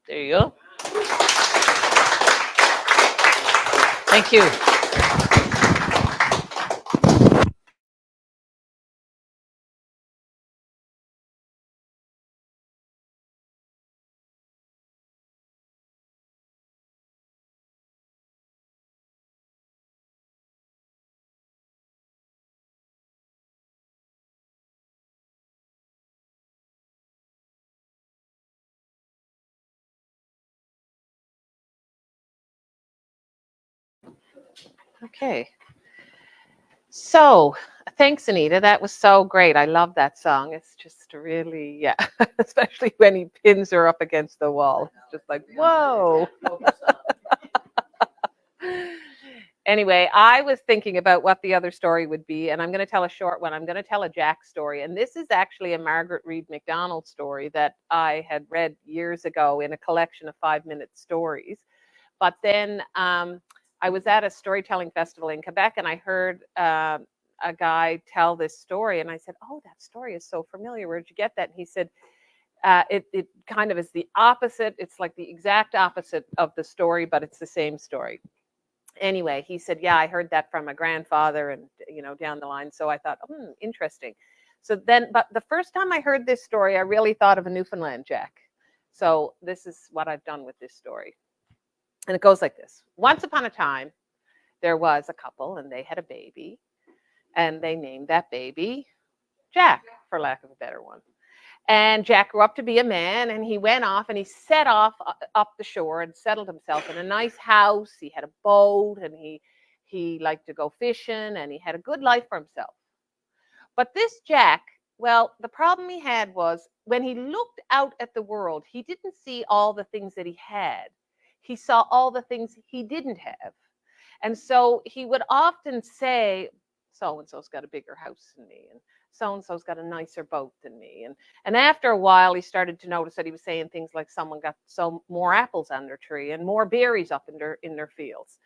There you go. Thank you. Okay. So thanks, Anita. That was so great. I love that song. It's just really, yeah, especially when he pins her up against the wall. It's just like, whoa. Anyway, I was thinking about what the other story would be, and I'm going to tell a short one. I'm going to tell a Jack story. And this is actually a Margaret Reed MacDonald story that I had read years ago in a collection of 5-minute stories. But then I was at a storytelling festival in Quebec, and I heard a guy tell this story, and I said, "Oh, that story is so familiar. Where'd you get that?" And he said, "It kind of is the opposite. It's like the exact opposite of the story, but it's the same story." Anyway, he said, "Yeah, I heard that from my grandfather, and down the line." So I thought, interesting. So then, but the first time I heard this story, I really thought of a Newfoundland Jack. So this is what I've done with this story. And it goes like this. Once upon a time, there was a couple, and they had a baby, and they named that baby Jack, for lack of a better one. And Jack grew up to be a man, and he went off and he set off up the shore and settled himself in a nice house. He had a boat, and he liked to go fishing, and he had a good life for himself. But this Jack, well, the problem he had was when he looked out at the world, he didn't see all the things that he had. He saw all the things he didn't have. And so he would often say, so-and-so's got a bigger house than me, and so-and-so's got a nicer boat than me. And after a while, he started to notice that he was saying things like someone got more apples on their tree and more berries up in their fields.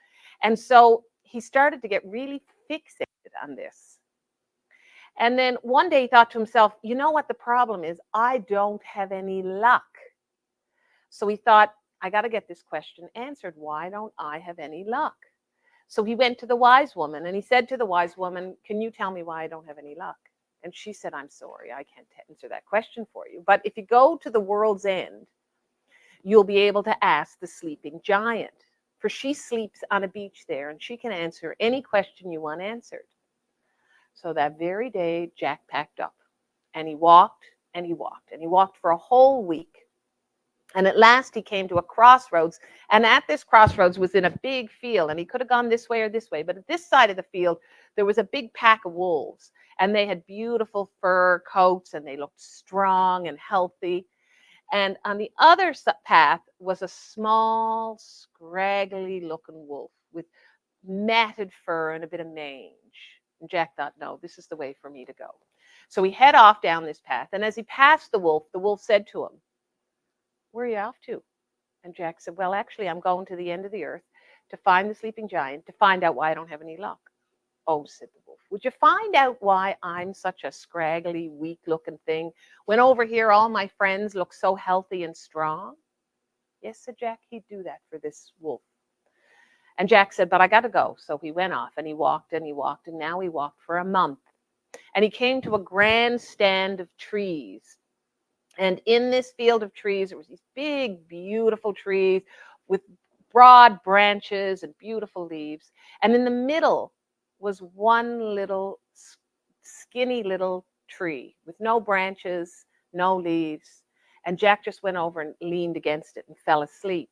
And so he started to get really fixated on this. And then one day he thought to himself, you know what the problem is? I don't have any luck. So he thought, I got to get this question answered. Why don't I have any luck? So he went to the wise woman, and he said to the wise woman, can you tell me why I don't have any luck? And she said, I'm sorry, I can't answer that question for you. But if you go to the world's end, you'll be able to ask the sleeping giant, for she sleeps on a beach there, and she can answer any question you want answered. So that very day, Jack packed up, and he walked, and he walked, and he walked for a whole week. And at last he came to a crossroads, and at this crossroads was in a big field, and he could have gone this way or this way, but at this side of the field, there was a big pack of wolves, and they had beautiful fur coats, and they looked strong and healthy. And on the other path was a small, scraggly-looking wolf with matted fur and a bit of mange. And Jack thought, no, this is the way for me to go. So he head off down this path, and as he passed the wolf said to him, where are you off to? And Jack said, well, actually, I'm going to the end of the earth to find the sleeping giant, to find out why I don't have any luck. Oh, said the wolf, would you find out why I'm such a scraggly, weak-looking thing, when over here all my friends look so healthy and strong? Yes, said Jack, he'd do that for this wolf. And Jack said, but I got to go. So he went off, and he walked, and he walked, and now he walked for a month. And he came to a grand stand of trees. And in this field of trees, there was these big, beautiful trees with broad branches and beautiful leaves. And in the middle was one little skinny little tree with no branches, no leaves. And Jack just went over and leaned against it and fell asleep.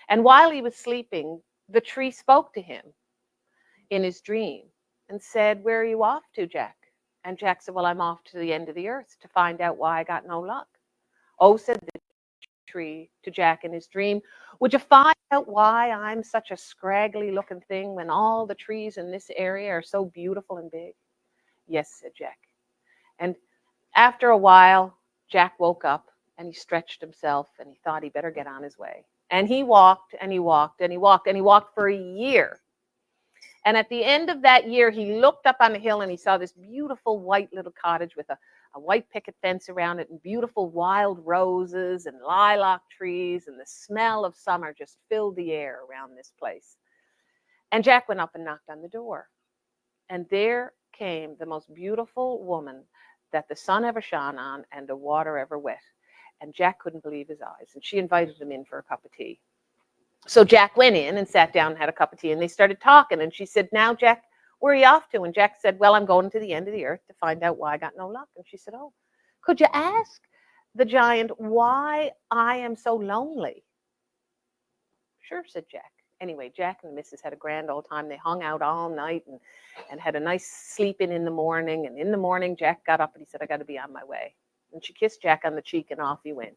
And while he was sleeping, the tree spoke to him in his dream and said, where are you off to, Jack? And Jack said, well, I'm off to the end of the earth to find out why I got no luck. Oh, said the tree to Jack in his dream, would you find out why I'm such a scraggly looking thing when all the trees in this area are so beautiful and big? Yes, said Jack. And after a while, Jack woke up, and he stretched himself, and he thought he better get on his way. And he walked, and he walked, and he walked, and he walked for a year. And at the end of that year, he looked up on the hill, and he saw this beautiful white little cottage with a white picket fence around it, and beautiful wild roses and lilac trees, and the smell of summer just filled the air around this place. And Jack went up and knocked on the door. And there came the most beautiful woman that the sun ever shone on and the water ever wet. And Jack couldn't believe his eyes. And she invited him in for a cup of tea. So Jack went in and sat down and had a cup of tea, and they started talking. And she said, now, Jack, where are you off to? And Jack said, well, I'm going to the end of the earth to find out why I got no luck. And she said, oh, could you ask the giant why I am so lonely? Sure, said Jack. Anyway, Jack and the missus had a grand old time. They hung out all night and had a nice sleep in the morning. And in the morning, Jack got up and he said, I got to be on my way. And she kissed Jack on the cheek and off he went.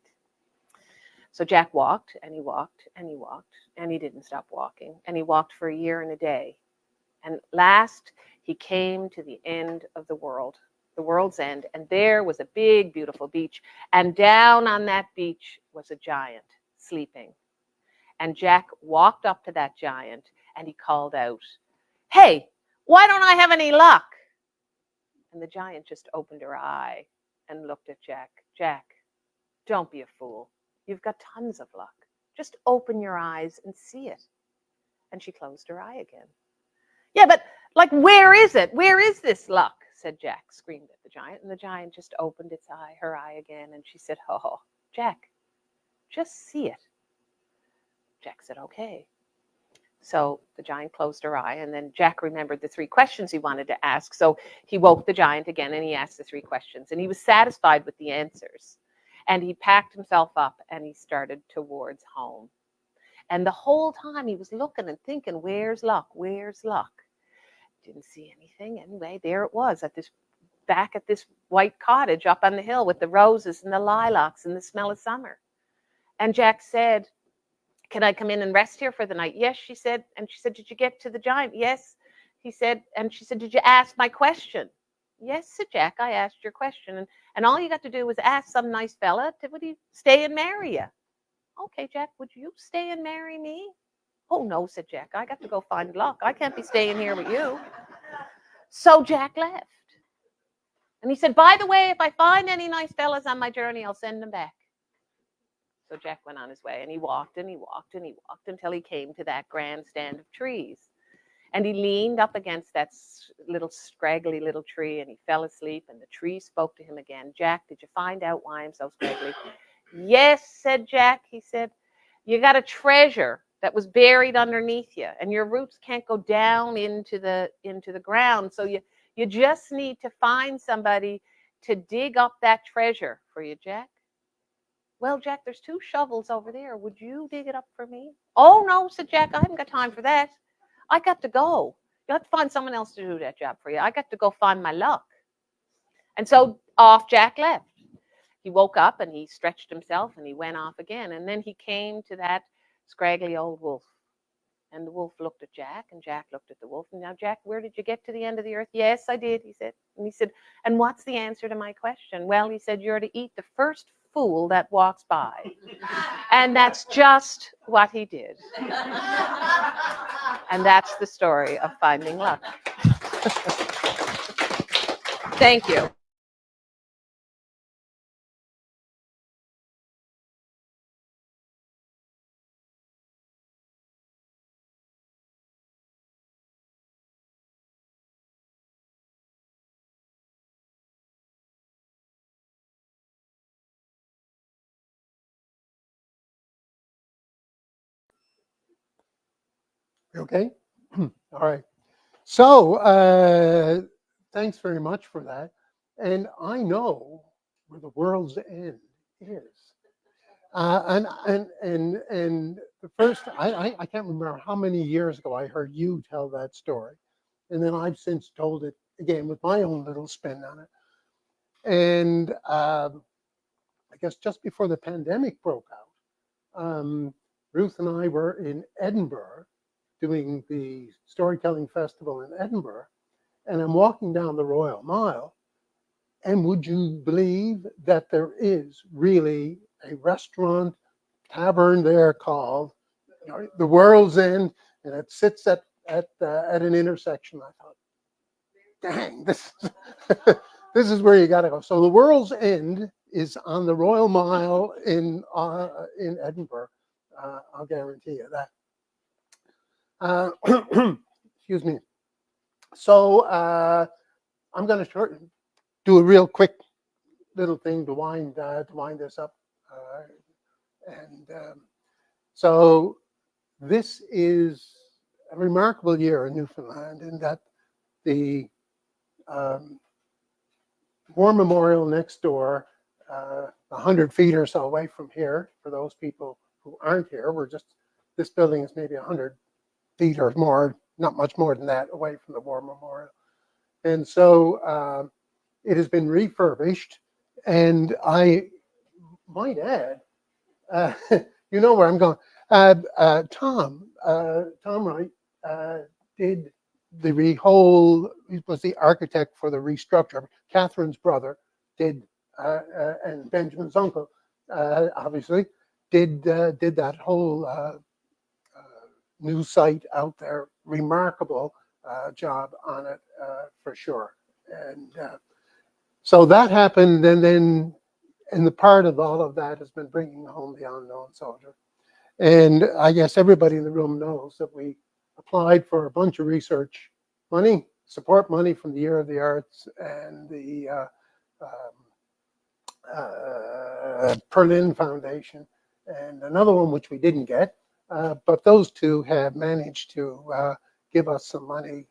So Jack walked and he walked and he walked and he didn't stop walking. And he walked for a year and a day. And last, he came to the end of the world's end. And there was a big, beautiful beach. And down on that beach was a giant sleeping. And Jack walked up to that giant and he called out, hey, why don't I have any luck? And the giant just opened her eye and looked at Jack. Jack, don't be a fool. You've got tons of luck. Just open your eyes and see it. And she closed her eye again. Yeah, but like, where is it? Where is this luck? Said Jack, screamed at the giant. And the giant just opened her eye again. And she said, oh, Jack, just see it. Jack said, okay. So the giant closed her eye. And then Jack remembered the 3 questions he wanted to ask. So he woke the giant again and he asked the 3 questions. And he was satisfied with the answers. And he packed himself up and he started towards home. And the whole time he was looking and thinking, where's luck? Where's luck? Didn't see anything. Anyway, there it was back at this white cottage up on the hill with the roses and the lilacs and the smell of summer. And Jack said, can I come in and rest here for the night? Yes, she said. And she said, did you get to the giant? Yes, he said. And she said, did you ask my question? Yes, said Jack, I asked your question. And all you got to do was ask some nice fella would he stay and marry you? Okay, Jack, would you stay and marry me? Oh, no, said Jack. I got to go find luck. I can't be staying here with you. So Jack left. And he said, by the way, if I find any nice fellas on my journey, I'll send them back. So Jack went on his way and he walked and he walked and he walked until he came to that grand stand of trees. And he leaned up against that little scraggly little tree and he fell asleep and the tree spoke to him again. Jack, did you find out why I'm so scraggly? Yes, said Jack. He said, you got a treasure that was buried underneath you and your roots can't go down into the ground. So you just need to find somebody to dig up that treasure for you, Jack. Well, Jack, there's 2 shovels over there. Would you dig it up for me? Oh, no, said Jack. I haven't got time for that. I got to go. You have to find someone else to do that job for you. I got to go find my luck. And so off Jack left. He woke up and he stretched himself and he went off again. And then he came to that scraggly old wolf. And the wolf looked at Jack and Jack looked at the wolf. And now, Jack, where did you get to the end of the earth? Yes, I did, he said. And he said, and what's the answer to my question? Well, he said, you're to eat the first fool that walks by. And that's just what he did. And that's the story of finding luck. Thank you. Okay. All right. So thanks very much for that. And I know where the world's end is. And the first, I can't remember how many years ago I heard you tell that story. And then I've since told it again with my own little spin on it. And I guess just before the pandemic broke out, Ruth and I were in Edinburgh doing the storytelling festival in Edinburgh, and I'm walking down the Royal Mile, and would you believe that there is really a restaurant tavern there called the World's End, and it sits at an intersection. I thought, dang, this is where you got to go. So the World's End is on the Royal Mile in Edinburgh. I'll guarantee you that. Excuse me. So I'm going to do a real quick little thing to wind this up. So this is a remarkable year in Newfoundland in that the War Memorial next door, 100 feet or so away from here, for those people who aren't here, this building is maybe 100 feet or more, not much more than that, away from the war memorial. And so it has been refurbished. And I might add, you know where I'm going. Tom Wright did the he was the architect for the restructure. Catherine's brother did, and Benjamin's uncle, obviously, did that whole new site out there. Remarkable job on it, for sure. And so that happened, and then, and the part of all of that has been bringing home the unknown soldier. And I guess everybody in the room knows that we applied for a bunch of research money, support money from the Year of the Arts and the Perlin Foundation, and another one which we didn't get. But those two have managed to give us some money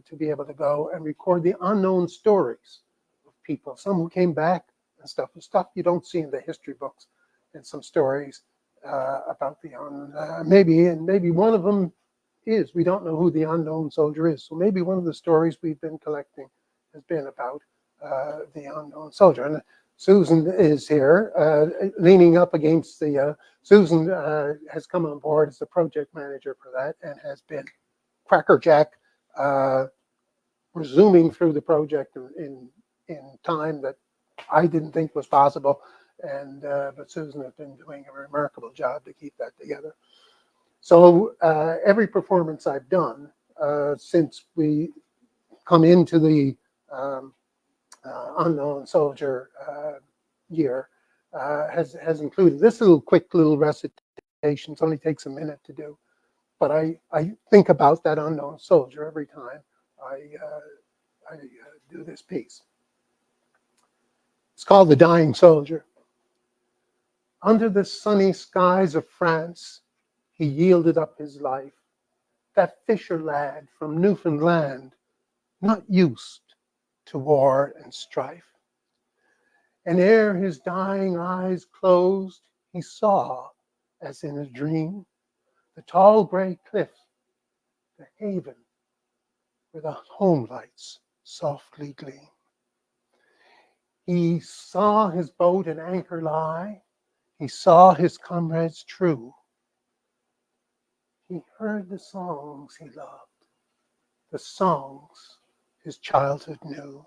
to be able to go and record the unknown stories of people, some who came back and stuff you don't see in the history books, and some stories about the maybe one of them is, we don't know who the unknown soldier is. So maybe one of the stories we've been collecting has been about the unknown soldier. And Susan is here, leaning up against the, Susan has come on board as the project manager for that and has been crackerjack, resuming through the project in time that I didn't think was possible. And but Susan has been doing a remarkable job to keep that together. So every performance I've done since we come into the unknown soldier year has included this quick little recitation. It only takes a minute to do, but I think about that unknown soldier every time I do this piece. It's called The Dying Soldier. Under the sunny skies of France, he yielded up his life, that fisher lad from Newfoundland, not used to war and strife. And ere his dying eyes closed, he saw, as in a dream, the tall gray cliff, the haven where the home lights softly gleam. He saw his boat at anchor lie. He saw his comrades true. He heard the songs he loved, the songs his childhood knew.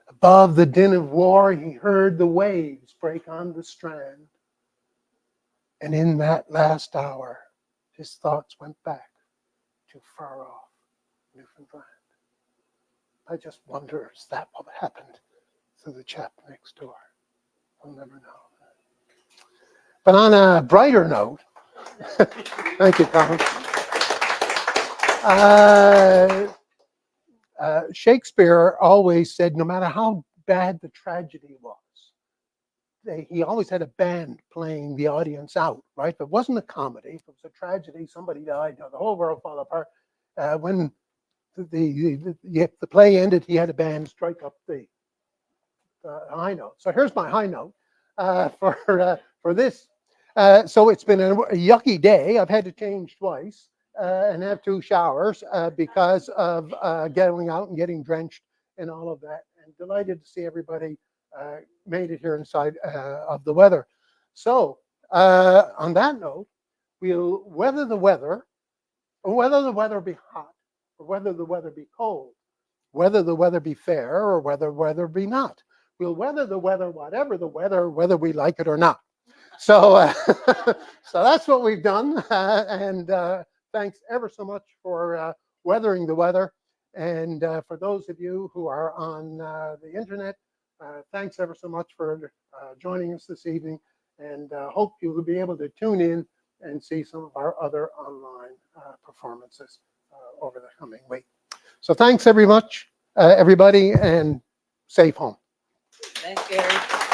Above the din of war, he heard the waves break on the strand. And in that last hour, his thoughts went back to far off Newfoundland. I just wonder, is that what happened to the chap next door? We'll never know. But on a brighter note, thank you, Colin. Shakespeare always said, no matter how bad the tragedy was, he always had a band playing the audience out, right? If it wasn't a comedy, if it was a tragedy, somebody died, the whole world fell apart. When the play ended, he had a band strike up the high note. So here's my high note for this. So it's been a yucky day. I've had to change twice and have 2 showers because of going out and getting drenched and all of that. And delighted to see everybody made it here inside of the weather. So on that note, we'll weather the weather, or whether the weather be hot, or whether the weather be cold, whether the weather be fair, or whether the weather be not. We'll weather the weather, whatever the weather, whether we like it or not. So, so that's what we've done. And thanks ever so much for weathering the weather. And for those of you who are on the internet, thanks ever so much for joining us this evening. And hope you will be able to tune in and see some of our other online performances over the coming week. So thanks very much, everybody, and safe home. Thanks, Gary.